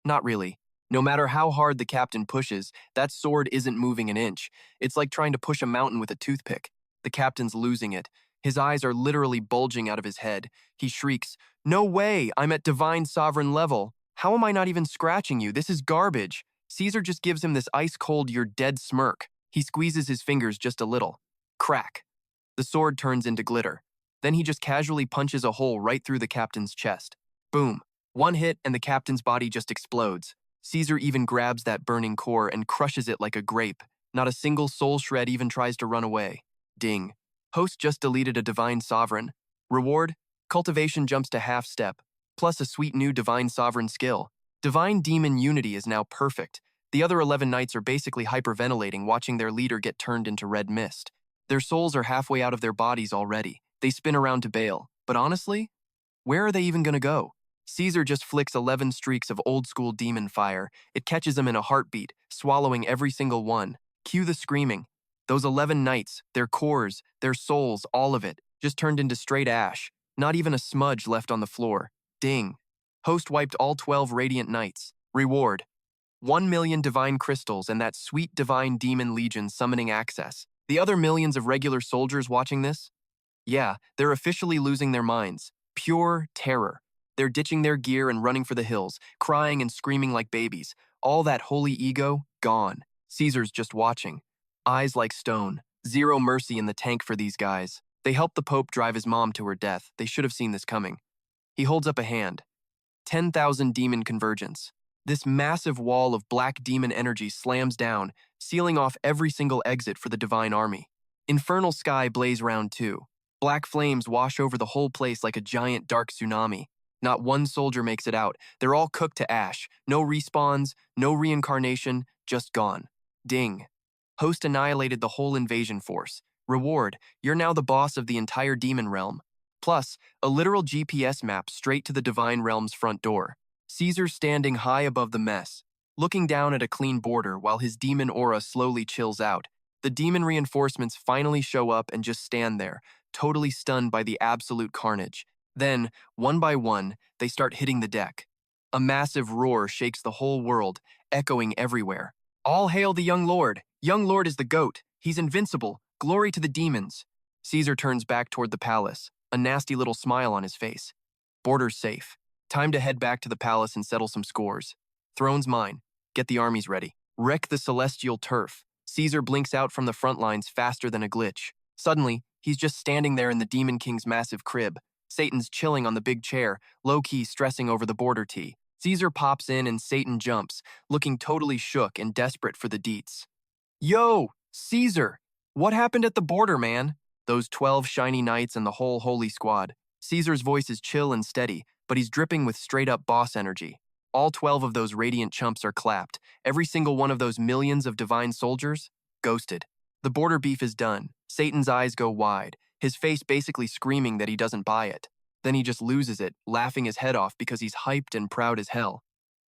Not really. No matter how hard the captain pushes, that sword isn't moving an inch. It's like trying to push a mountain with a toothpick. The captain's losing it. His eyes are literally bulging out of his head. He shrieks, "No way! I'm at divine sovereign level. How am I not even scratching you? This is garbage." Caesar just gives him this ice-cold "you're dead" smirk. He squeezes his fingers just a little. Crack. The sword turns into glitter. Then he just casually punches a hole right through the captain's chest. Boom. One hit and the captain's body just explodes. Caesar even grabs that burning core and crushes it like a grape. Not a single soul shred even tries to run away. Ding. Host just deleted a divine sovereign. Reward? Cultivation jumps to half step, plus a sweet new divine sovereign skill. Divine demon unity is now perfect. The other 11 knights are basically hyperventilating, watching their leader get turned into red mist. Their souls are halfway out of their bodies already. They spin around to bail. But honestly, where are they even gonna go? Caesar just flicks 11 streaks of old-school demon fire. It catches him in a heartbeat, swallowing every single one. Cue the screaming. Those 11 knights, their cores, their souls, all of it, just turned into straight ash. Not even a smudge left on the floor. Ding. Host wiped all 12 radiant knights. Reward: 1,000,000 divine crystals and that sweet divine demon legion summoning access. The other millions of regular soldiers watching this? Yeah, they're officially losing their minds. Pure terror. They're ditching their gear and running for the hills, crying and screaming like babies. All that holy ego, gone. Caesar's just watching. Eyes like stone. Zero mercy in the tank for these guys. They helped the Pope drive his mom to her death. They should have seen this coming. He holds up a hand. 10,000 demon convergence. This massive wall of black demon energy slams down, sealing off every single exit for the divine army. Infernal sky blaze round 2. Black flames wash over the whole place like a giant dark tsunami. Not one soldier makes it out. They're all cooked to ash. No respawns, no reincarnation, just gone. Ding. Host annihilated the whole invasion force. Reward: you're now the boss of the entire demon realm. Plus, a literal GPS map straight to the divine realm's front door. Caesar standing high above the mess, looking down at a clean border while his demon aura slowly chills out. The demon reinforcements finally show up and just stand there, totally stunned by the absolute carnage. Then, one by one, they start hitting the deck. A massive roar shakes the whole world, echoing everywhere. All hail the young lord! Young lord is the goat. He's invincible. Glory to the demons. Caesar turns back toward the palace, a nasty little smile on his face. Border's safe. Time to head back to the palace and settle some scores. Throne's mine. Get the armies ready. Wreck the celestial turf. Caesar blinks out from the front lines faster than a glitch. Suddenly, he's just standing there in the Demon King's massive crib. Satan's chilling on the big chair, low-key stressing over the border tea. Caesar pops in and Satan jumps, looking totally shook and desperate for the deets. Yo, Caesar! What happened at the border, man? Those 12 shiny knights and the whole holy squad. Caesar's voice is chill and steady, but he's dripping with straight-up boss energy. All 12 of those radiant chumps are clapped. Every single one of those millions of divine soldiers, ghosted. The border beef is done. Satan's eyes go wide, his face basically screaming that he doesn't buy it. Then he just loses it, laughing his head off because he's hyped and proud as hell.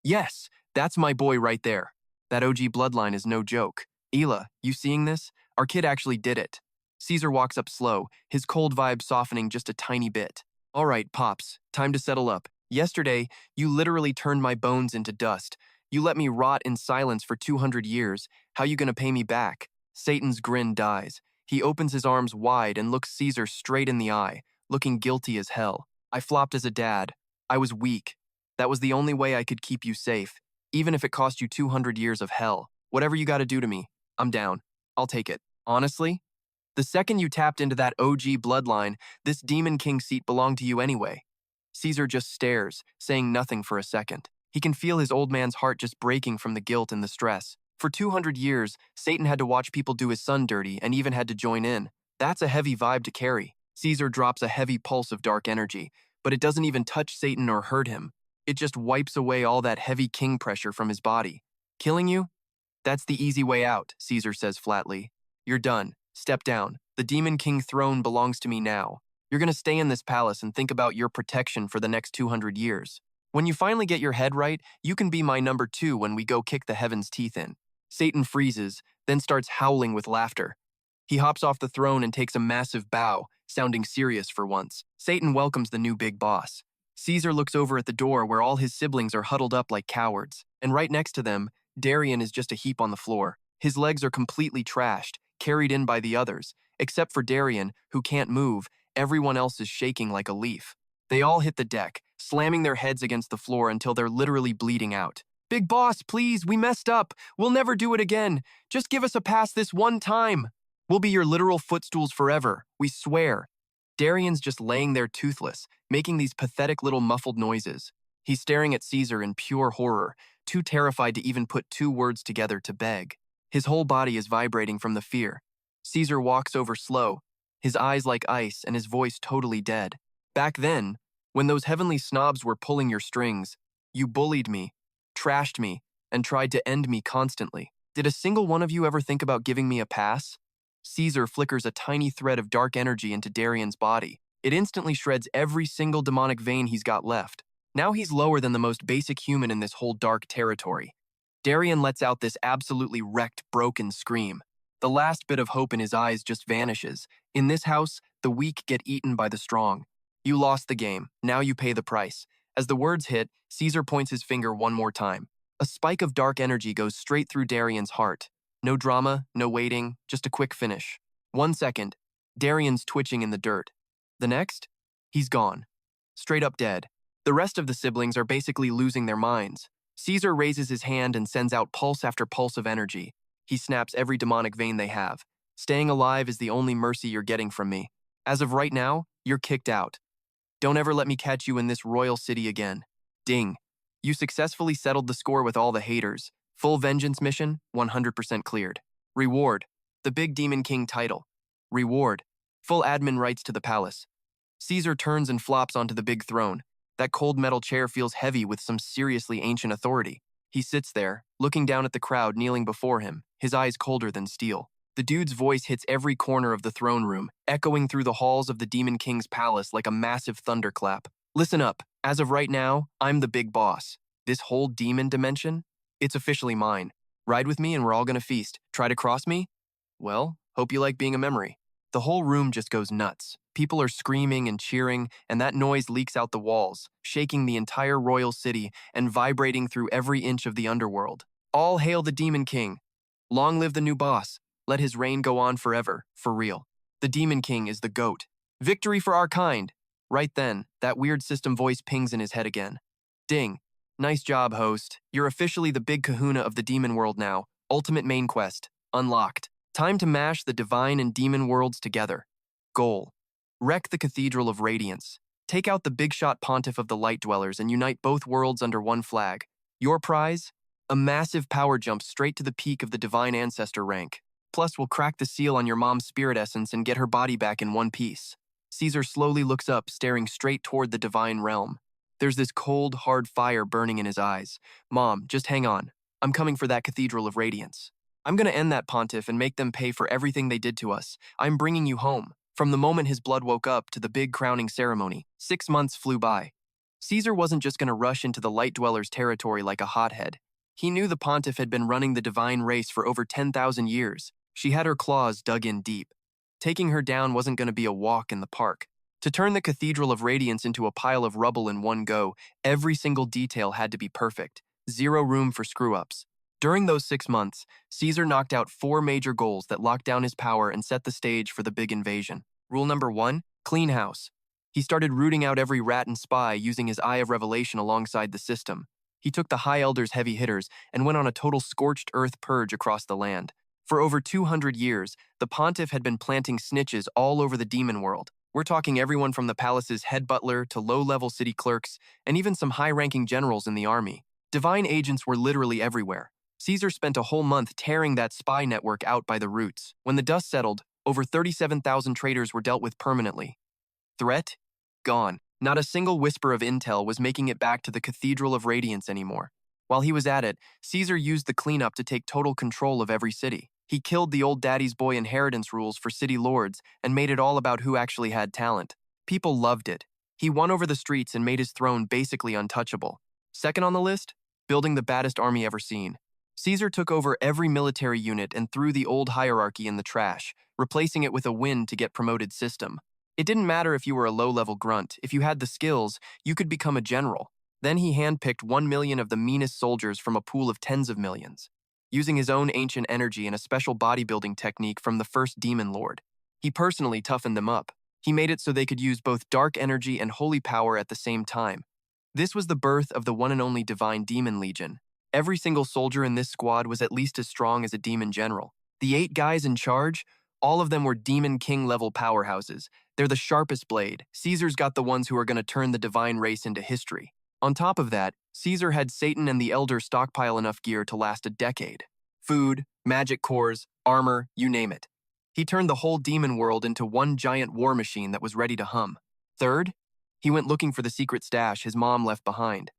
Yes, that's my boy right there. That OG bloodline is no joke. Ela, you seeing this? Our kid actually did it. Caesar walks up slow, his cold vibe softening just a tiny bit. All right, Pops, time to settle up. Yesterday, you literally turned my bones into dust. You let me rot in silence for 200 years. How you gonna pay me back? Satan's grin dies. He opens his arms wide and looks Caesar straight in the eye, looking guilty as hell. I flopped as a dad. I was weak. That was the only way I could keep you safe, even if it cost you 200 years of hell. Whatever you gotta do to me, I'm down. I'll take it. Honestly, the second you tapped into that OG bloodline, this Demon King seat belonged to you anyway. Caesar just stares, saying nothing for a second. He can feel his old man's heart just breaking from the guilt and the stress. For 200 years, Satan had to watch people do his son dirty and even had to join in. That's a heavy vibe to carry. Caesar drops a heavy pulse of dark energy, but it doesn't even touch Satan or hurt him. It just wipes away all that heavy king pressure from his body. Killing you? That's the easy way out, Caesar says flatly. You're done. Step down. The Demon King throne belongs to me now. You're gonna stay in this palace and think about your protection for the next 200 years. When you finally get your head right, you can be my number 2 when we go kick the heaven's teeth in. Satan freezes, then starts howling with laughter. He hops off the throne and takes a massive bow, sounding serious for once. Satan welcomes the new big boss. Caesar looks over at the door where all his siblings are huddled up like cowards, and right next to them, Darien is just a heap on the floor. His legs are completely trashed, carried in by the others. Except for Darien, who can't move, everyone else is shaking like a leaf. They all hit the deck, slamming their heads against the floor until they're literally bleeding out. Big boss, please, we messed up. We'll never do it again. Just give us a pass this one time. We'll be your literal footstools forever, we swear. Darien's just laying there toothless, making these pathetic little muffled noises. He's staring at Caesar in pure horror, too terrified to even put two words together to beg. His whole body is vibrating from the fear. Caesar walks over slow, his eyes like ice and his voice totally dead. Back then, when those heavenly snobs were pulling your strings, you bullied me, trashed me, and tried to end me constantly. Did a single one of you ever think about giving me a pass? Caesar flickers a tiny thread of dark energy into Darien's body. It instantly shreds every single demonic vein he's got left. Now he's lower than the most basic human in this whole dark territory. Darien lets out this absolutely wrecked, broken scream. The last bit of hope in his eyes just vanishes. In this house, the weak get eaten by the strong. You lost the game, now you pay the price. As the words hit, Caesar points his finger one more time. A spike of dark energy goes straight through Darien's heart. No drama, no waiting, just a quick finish. 1 second, Darien's twitching in the dirt. The next, he's gone. Straight up dead. The rest of the siblings are basically losing their minds. Caesar raises his hand and sends out pulse after pulse of energy. He snaps every demonic vein they have. Staying alive is the only mercy you're getting from me. As of right now, you're kicked out. Don't ever let me catch you in this royal city again. Ding. You successfully settled the score with all the haters. Full vengeance mission, 100% cleared. Reward, the Big Demon King title. Reward, full admin rights to the palace. Caesar turns and flops onto the big throne. That cold metal chair feels heavy with some seriously ancient authority. He sits there, looking down at the crowd kneeling before him, his eyes colder than steel. The dude's voice hits every corner of the throne room, echoing through the halls of the Demon King's palace like a massive thunderclap. Listen up, as of right now, I'm the big boss. This whole demon dimension? It's officially mine. Ride with me and we're all gonna feast. Try to cross me? Well, hope you like being a memory. The whole room just goes nuts. People are screaming and cheering, and that noise leaks out the walls, shaking the entire royal city and vibrating through every inch of the underworld. All hail the Demon King. Long live the new boss. Let his reign go on forever, for real. The Demon King is the GOAT. Victory for our kind. Right then, that weird system voice pings in his head again. Ding. Nice job, host. You're officially the big kahuna of the demon world now. Ultimate main quest. Unlocked. Time to mash the divine and demon worlds together. Goal. Wreck the Cathedral of Radiance. Take out the big shot pontiff of the light dwellers and unite both worlds under one flag. Your prize? A massive power jump straight to the peak of the divine ancestor rank. Plus, we'll crack the seal on your mom's spirit essence and get her body back in one piece. Caesar slowly looks up, staring straight toward the divine realm. There's this cold, hard fire burning in his eyes. Mom, just hang on. I'm coming for that Cathedral of Radiance. I'm gonna end that pontiff and make them pay for everything they did to us. I'm bringing you home. From the moment his blood woke up to the big crowning ceremony, 6 months flew by. Caesar wasn't just gonna rush into the light dwellers' territory like a hothead. He knew the pontiff had been running the divine race for over 10,000 years. She had her claws dug in deep. Taking her down wasn't gonna be a walk in the park. To turn the Cathedral of Radiance into a pile of rubble in one go, every single detail had to be perfect. Zero room for screw-ups. During those 6 months, Caesar knocked out 4 major goals that locked down his power and set the stage for the big invasion. Rule number 1, clean house. He started rooting out every rat and spy using his Eye of Revelation alongside the system. He took the High Elder's heavy hitters and went on a total scorched earth purge across the land. For over 200 years, the pontiff had been planting snitches all over the demon world. We're talking everyone from the palace's head butler to low-level city clerks, and even some high-ranking generals in the army. Divine agents were literally everywhere. Caesar spent a whole month tearing that spy network out by the roots. When the dust settled, over 37,000 traitors were dealt with permanently. Threat? Gone. Not a single whisper of intel was making it back to the Cathedral of Radiance anymore. While he was at it, Caesar used the cleanup to take total control of every city. He killed the old daddy's boy inheritance rules for city lords and made it all about who actually had talent. People loved it. He won over the streets and made his throne basically untouchable. Second on the list? Building the baddest army ever seen. Caesar took over every military unit and threw the old hierarchy in the trash, replacing it with a win-to-get-promoted system. It didn't matter if you were a low-level grunt. If you had the skills, you could become a general. Then he handpicked 1 million of the meanest soldiers from a pool of tens of millions. Using his own ancient energy and a special bodybuilding technique from the first demon lord, he personally toughened them up. He made it so they could use both dark energy and holy power at the same time. This was the birth of the one and only Divine Demon Legion. Every single soldier in this squad was at least as strong as a demon general. The 8 guys in charge, all of them were Demon King level powerhouses. They're the sharpest blade. Caesar's got the ones who are going to turn the divine race into history. On top of that, Caesar had Satan and the Elder stockpile enough gear to last a decade. Food, magic cores, armor, you name it. He turned the whole demon world into one giant war machine that was ready to hum. Third, he went looking for the secret stash his mom left behind.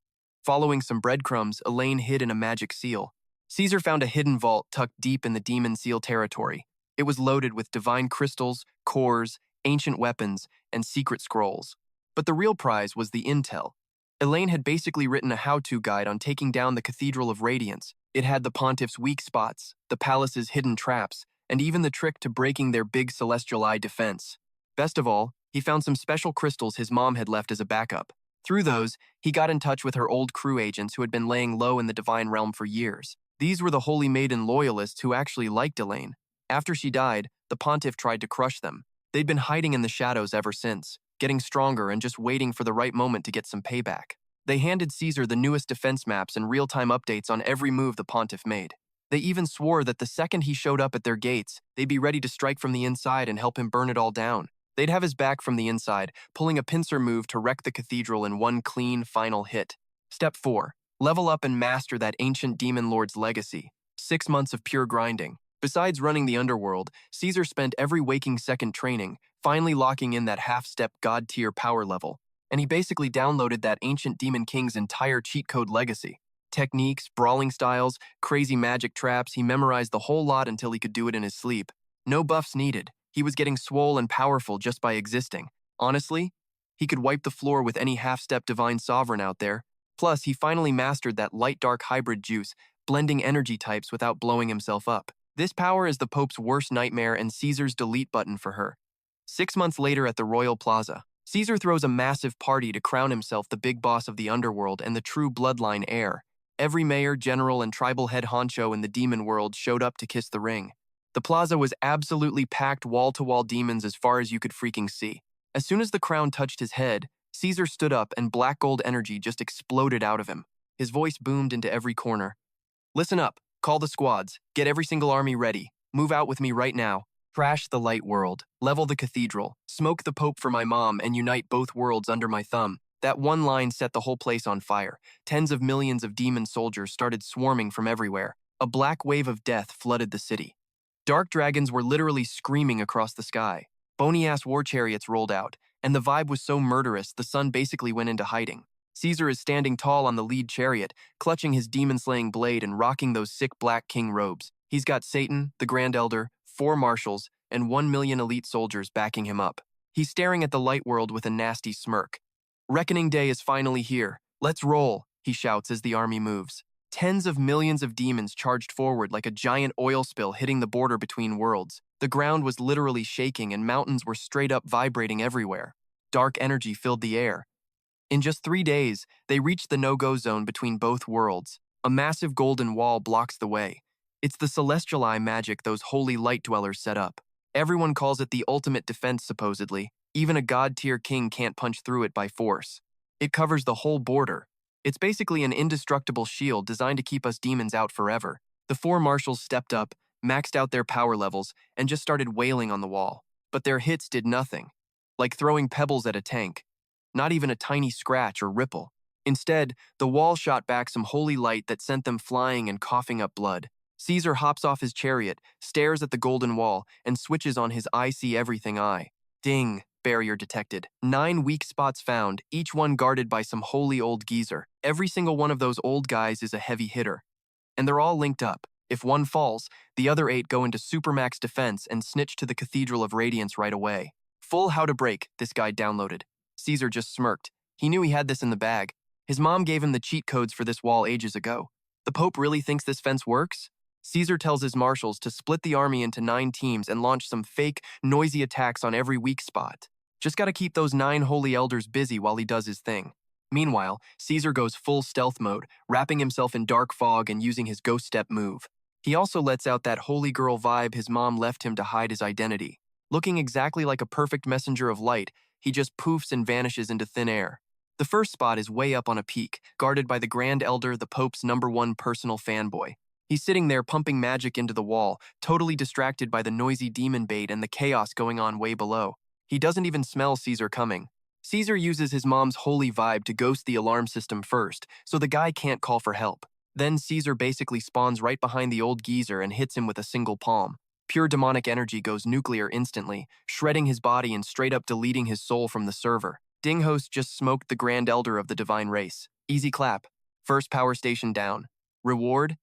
Following some breadcrumbs, Elaine hid in a magic seal. Caesar found a hidden vault tucked deep in the demon seal territory. It was loaded with divine crystals, cores, ancient weapons, and secret scrolls. But the real prize was the intel. Elaine had basically written a how-to guide on taking down the Cathedral of Radiance. It had the pontiff's weak spots, the palace's hidden traps, and even the trick to breaking their big celestial eye defense. Best of all, he found some special crystals his mom had left as a backup. Through those, he got in touch with her old crew agents who had been laying low in the divine realm for years. These were the Holy Maiden loyalists who actually liked Elaine. After she died, the pontiff tried to crush them. They'd been hiding in the shadows ever since, getting stronger and just waiting for the right moment to get some payback. They handed Caesar the newest defense maps and real-time updates on every move the pontiff made. They even swore that the second he showed up at their gates, they'd be ready to strike from the inside and help him burn it all down. They'd have his back from the inside, pulling a pincer move to wreck the cathedral in one clean, final hit. Step 4. Level up and master that ancient demon lord's legacy. 6 months of pure grinding. Besides running the underworld, Caesar spent every waking second training, finally locking in that half-step god-tier power level. And he basically downloaded that ancient demon king's entire cheat code legacy. Techniques, brawling styles, crazy magic traps, he memorized the whole lot until he could do it in his sleep. No buffs needed. He was getting swole and powerful just by existing. Honestly, he could wipe the floor with any half-step divine sovereign out there. Plus, he finally mastered that light-dark hybrid juice, blending energy types without blowing himself up. This power is the Pope's worst nightmare and Caesar's delete button for her. 6 months later at the Royal Plaza, Caesar throws a massive party to crown himself the big boss of the underworld and the true bloodline heir. Every mayor, general, and tribal head honcho in the demon world showed up to kiss the ring. The plaza was absolutely packed wall-to-wall demons as far as you could freaking see. As soon as the crown touched his head, Caesar stood up and black gold energy just exploded out of him. His voice boomed into every corner. Listen up, call the squads, get every single army ready, move out with me right now. Crash the light world, level the cathedral, smoke the Pope for my mom, and unite both worlds under my thumb. That one line set the whole place on fire. Tens of millions of demon soldiers started swarming from everywhere. A black wave of death flooded the city. Dark dragons were literally screaming across the sky. Bony-ass war chariots rolled out, and the vibe was so murderous the sun basically went into hiding. Caesar is standing tall on the lead chariot, clutching his demon-slaying blade and rocking those sick black king robes. He's got Satan, the Grand Elder, 4 marshals, and 1 million elite soldiers backing him up. He's staring at the light world with a nasty smirk. Reckoning day is finally here. Let's roll, he shouts as the army moves. Tens of millions of demons charged forward like a giant oil spill hitting the border between worlds. The ground was literally shaking and mountains were straight up vibrating everywhere. Dark energy filled the air. In just 3 days, they reached the no-go zone between both worlds. A massive golden wall blocks the way. It's the celestial eye magic those holy light dwellers set up. Everyone calls it the ultimate defense supposedly. Even a god-tier king can't punch through it by force. It covers the whole border. It's basically an indestructible shield designed to keep us demons out forever. The 4 marshals stepped up, maxed out their power levels, and just started wailing on the wall. But their hits did nothing. Like throwing pebbles at a tank. Not even a tiny scratch or ripple. Instead, the wall shot back some holy light that sent them flying and coughing up blood. Caesar hops off his chariot, stares at the golden wall, and switches on his I-see-everything eye. Ding. Barrier detected. 9 weak spots found, each one guarded by some holy old geezer. Every single one of those old guys is a heavy hitter. And they're all linked up. If one falls, the other 8 go into supermax defense and snitch to the Cathedral of Radiance right away. Full how to break, this guy downloaded. Caesar just smirked. He knew he had this in the bag. His mom gave him the cheat codes for this wall ages ago. The Pope really thinks this fence works? Caesar tells his marshals to split the army into 9 teams and launch some fake, noisy attacks on every weak spot. Just gotta keep those 9 holy elders busy while he does his thing. Meanwhile, Caesar goes full stealth mode, wrapping himself in dark fog and using his ghost step move. He also lets out that holy girl vibe his mom left him to hide his identity. Looking exactly like a perfect messenger of light, he just poofs and vanishes into thin air. The first spot is way up on a peak, guarded by the Grand Elder, the Pope's #1 personal fanboy. He's sitting there pumping magic into the wall, totally distracted by the noisy demon bait and the chaos going on way below. He doesn't even smell Caesar coming. Caesar uses his mom's holy vibe to ghost the alarm system first, so the guy can't call for help. Then Caesar basically spawns right behind the old geezer and hits him with a single palm. Pure demonic energy goes nuclear instantly, shredding his body and straight up deleting his soul from the server. Dinghos just smoked the Grand Elder of the Divine Race. Easy clap. First power station down. Reward?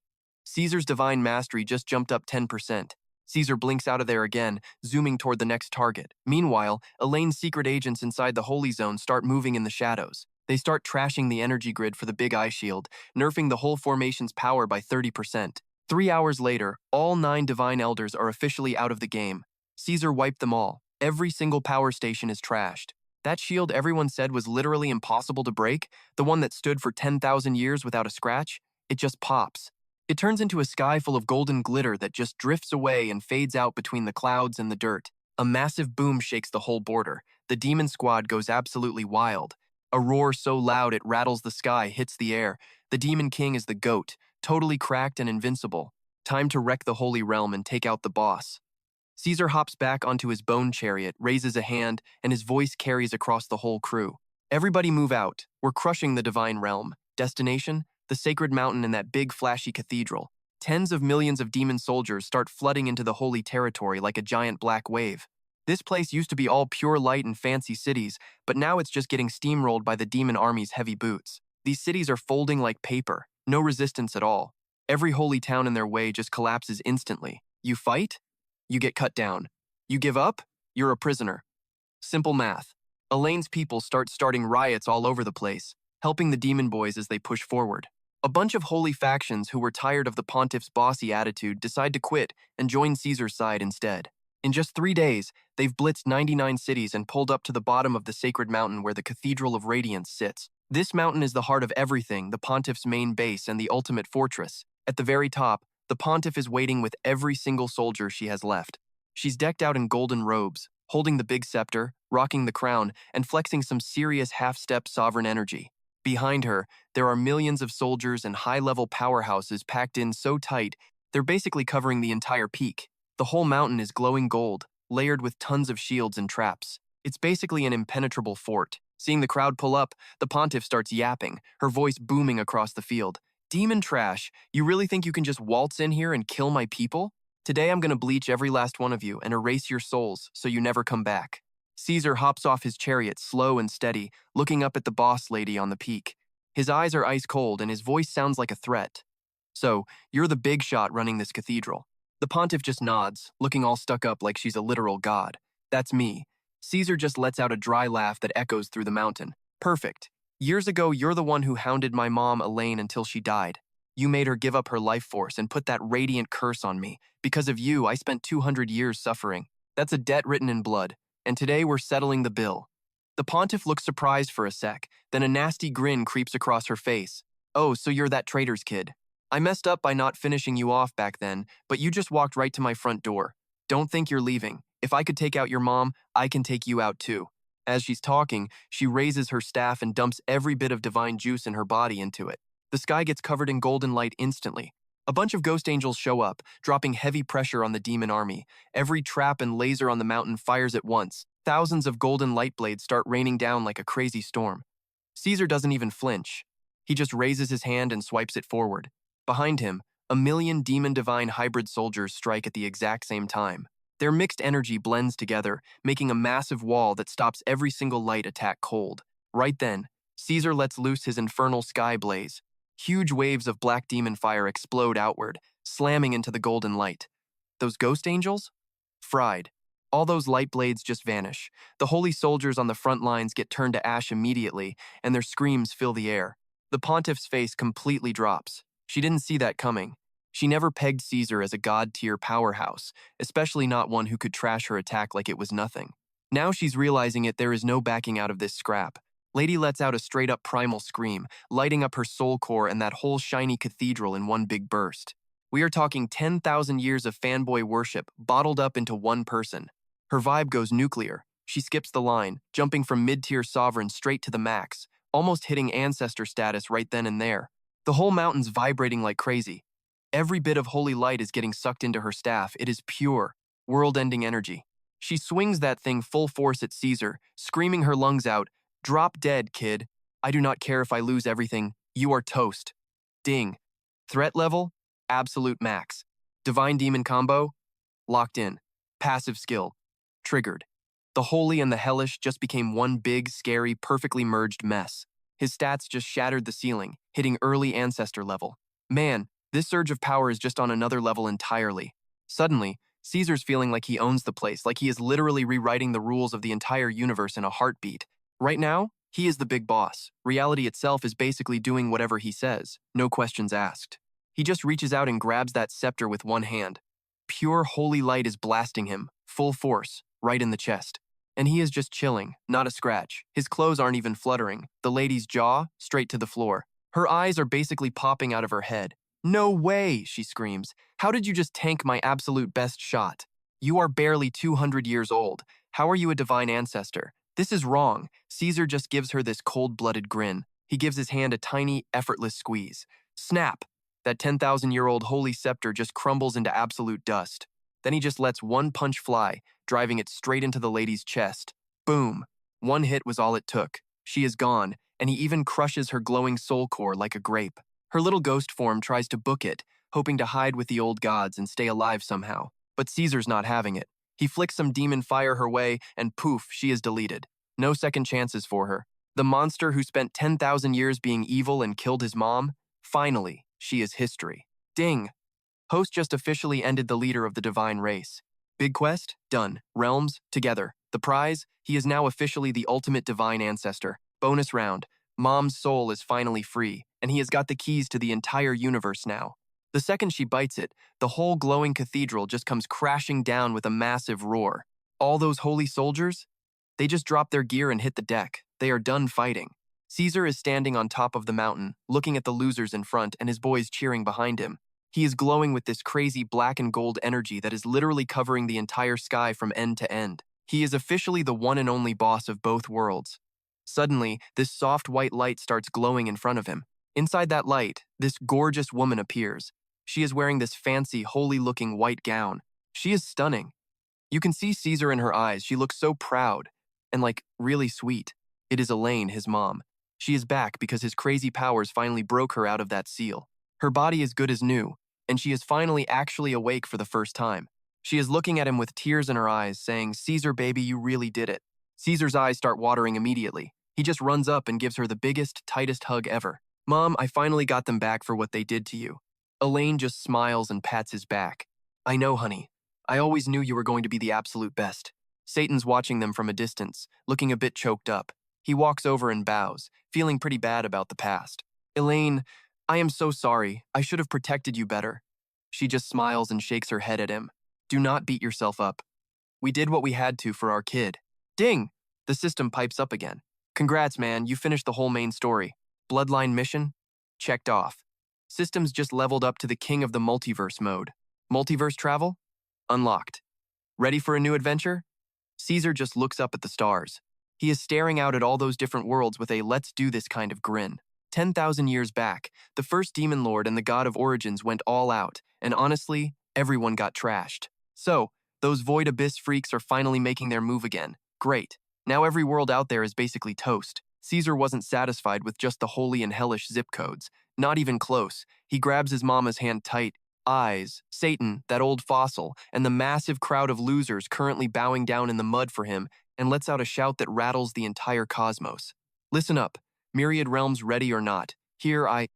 Caesar's Divine Mastery just jumped up 10%. Caesar blinks out of there again, zooming toward the next target. Meanwhile, Elaine's secret agents inside the Holy Zone start moving in the shadows. They start trashing the energy grid for the Big Eye Shield, nerfing the whole formation's power by 30%. 3 hours later, all 9 Divine Elders are officially out of the game. Caesar wiped them all. Every single power station is trashed. That shield everyone said was literally impossible to break, the one that stood for 10,000 years without a scratch, it just pops. It turns into a sky full of golden glitter that just drifts away and fades out between the clouds and the dirt. A massive boom shakes the whole border. The demon squad goes absolutely wild. A roar so loud it rattles the sky, hits the air. The Demon King is the goat, totally cracked and invincible. Time to wreck the Holy Realm and take out the boss. Caesar hops back onto his bone chariot, raises a hand, and his voice carries across the whole crew. Everybody move out. We're crushing the Divine Realm. Destination? The sacred mountain and that big flashy cathedral. Tens of millions of demon soldiers start flooding into the holy territory like a giant black wave. This place used to be all pure light and fancy cities, but now it's just getting steamrolled by the demon army's heavy boots. These cities are folding like paper, no resistance at all. Every holy town in their way just collapses instantly. You fight? You get cut down. You give up? You're a prisoner. Simple math. Elaine's people starting riots all over the place, helping the demon boys as they push forward. A bunch of holy factions who were tired of the pontiff's bossy attitude decide to quit and join Caesar's side instead. In just 3 days, they've blitzed 99 cities and pulled up to the bottom of the sacred mountain where the Cathedral of Radiance sits. This mountain is the heart of everything, the pontiff's main base and the ultimate fortress. At the very top, the pontiff is waiting with every single soldier she has left. She's decked out in golden robes, holding the big scepter, rocking the crown, and flexing some serious half-step sovereign energy. Behind her, there are millions of soldiers and high-level powerhouses packed in so tight, they're basically covering the entire peak. The whole mountain is glowing gold, layered with tons of shields and traps. It's basically an impenetrable fort. Seeing the crowd pull up, the pontiff starts yapping, her voice booming across the field. Demon trash, you really think you can just waltz in here and kill my people? Today I'm gonna bleach every last one of you and erase your souls so you never come back. Caesar hops off his chariot slow and steady, looking up at the boss lady on the peak. His eyes are ice cold and his voice sounds like a threat. So, you're the big shot running this cathedral. The pontiff just nods, looking all stuck up like she's a literal god. That's me. Caesar just lets out a dry laugh that echoes through the mountain. Perfect. Years ago, you're the one who hounded my mom, Elaine, until she died. You made her give up her life force and put that radiant curse on me. Because of you, I spent 200 years suffering. That's a debt written in blood. And today we're settling the bill. The pontiff looks surprised for a sec, then a nasty grin creeps across her face. Oh, so you're that traitor's kid. I messed up by not finishing you off back then, but you just walked right to my front door. Don't think you're leaving. If I could take out your mom, I can take you out too. As she's talking, she raises her staff and dumps every bit of divine juice in her body into it. The sky gets covered in golden light instantly. A bunch of ghost angels show up, dropping heavy pressure on the demon army. Every trap and laser on the mountain fires at once. Thousands of golden light blades start raining down like a crazy storm. Caesar doesn't even flinch. He just raises his hand and swipes it forward. Behind him, a million demon-divine hybrid soldiers strike at the exact same time. Their mixed energy blends together, making a massive wall that stops every single light attack cold. Right then, Caesar lets loose his infernal sky blaze. Huge waves of black demon fire explode outward, slamming into the golden light. Those ghost angels? Fried. All those light blades just vanish. The holy soldiers on the front lines get turned to ash immediately, and their screams fill the air. The pontiff's face completely drops. She didn't see that coming. She never pegged Caesar as a god-tier powerhouse, especially not one who could trash her attack like it was nothing. Now she's realizing there is no backing out of this scrap. Lady lets out a straight-up primal scream, lighting up her soul core and that whole shiny cathedral in one big burst. We are talking 10,000 years of fanboy worship bottled up into one person. Her vibe goes nuclear. She skips the line, jumping from mid-tier sovereign straight to the max, almost hitting ancestor status right then and there. The whole mountain's vibrating like crazy. Every bit of holy light is getting sucked into her staff. It is pure, world-ending energy. She swings that thing full force at Caesar, screaming her lungs out, "Drop dead, kid. I do not care if I lose everything. You are toast." Ding. Threat level? Absolute max. Divine Demon combo? Locked in. Passive skill. Triggered. The holy and the hellish just became one big, scary, perfectly merged mess. His stats just shattered the ceiling, hitting early ancestor level. Man, this surge of power is just on another level entirely. Suddenly, Caesar's feeling like he owns the place, like he is literally rewriting the rules of the entire universe in a heartbeat. Right now, he is the big boss. Reality itself is basically doing whatever he says, no questions asked. He just reaches out and grabs that scepter with one hand. Pure holy light is blasting him, full force, right in the chest. And he is just chilling, not a scratch. His clothes aren't even fluttering. The lady's jaw, straight to the floor. Her eyes are basically popping out of her head. "No way," she screams. "How did you just tank my absolute best shot? You are barely 200 years old. How are you a divine ancestor? This is wrong." Caesar just gives her this cold-blooded grin. He gives his hand a tiny, effortless squeeze. Snap! That 10,000-year-old holy scepter just crumbles into absolute dust. Then he just lets one punch fly, driving it straight into the lady's chest. Boom! One hit was all it took. She is gone, and he even crushes her glowing soul core like a grape. Her little ghost form tries to book it, hoping to hide with the old gods and stay alive somehow. But Caesar's not having it. He flicks some demon fire her way, and poof, she is deleted. No second chances for her. The monster who spent 10,000 years being evil and killed his mom? Finally, she is history. Ding! Host just officially ended the leader of the divine race. Big quest? Done. Realms? Together. The prize? He is now officially the ultimate divine ancestor. Bonus round. Mom's soul is finally free, and he has got the keys to the entire universe now. The second she bites it, the whole glowing cathedral just comes crashing down with a massive roar. All those holy soldiers? They just drop their gear and hit the deck. They are done fighting. Caesar is standing on top of the mountain, looking at the losers in front and his boys cheering behind him. He is glowing with this crazy black and gold energy that is literally covering the entire sky from end to end. He is officially the one and only boss of both worlds. Suddenly, this soft white light starts glowing in front of him. Inside that light, this gorgeous woman appears. She is wearing this fancy, holy-looking white gown. She is stunning. You can see Caesar in her eyes. She looks so proud and, really sweet. It is Elaine, his mom. She is back because his crazy powers finally broke her out of that seal. Her body is good as new, and she is finally actually awake for the first time. She is looking at him with tears in her eyes, saying, "Caesar, baby, you really did it." Caesar's eyes start watering immediately. He just runs up and gives her the biggest, tightest hug ever. "Mom, I finally got them back for what they did to you." Elaine just smiles and pats his back. "I know, honey. I always knew you were going to be the absolute best." Satan's watching them from a distance, looking a bit choked up. He walks over and bows, feeling pretty bad about the past. "Elaine, I am so sorry. I should have protected you better." She just smiles and shakes her head at him. "Do not beat yourself up. We did what we had to for our kid." Ding! The system pipes up again. "Congrats, man. You finished the whole main story. Bloodline mission? Checked off. Systems just leveled up to the king of the multiverse mode. Multiverse travel? Unlocked. Ready for a new adventure?" Caesar just looks up at the stars. He is staring out at all those different worlds with a "let's do this" kind of grin. 10,000 years back, the first demon lord and the god of origins went all out, and honestly, everyone got trashed. So, those void abyss freaks are finally making their move again. Great. Now every world out there is basically toast. Caesar wasn't satisfied with just the holy and hellish zip codes. Not even close. He grabs his mama's hand tight. Eyes, Satan, that old fossil, and the massive crowd of losers currently bowing down in the mud for him, and lets out a shout that rattles the entire cosmos. "Listen up. Myriad realms ready or not. Here I..."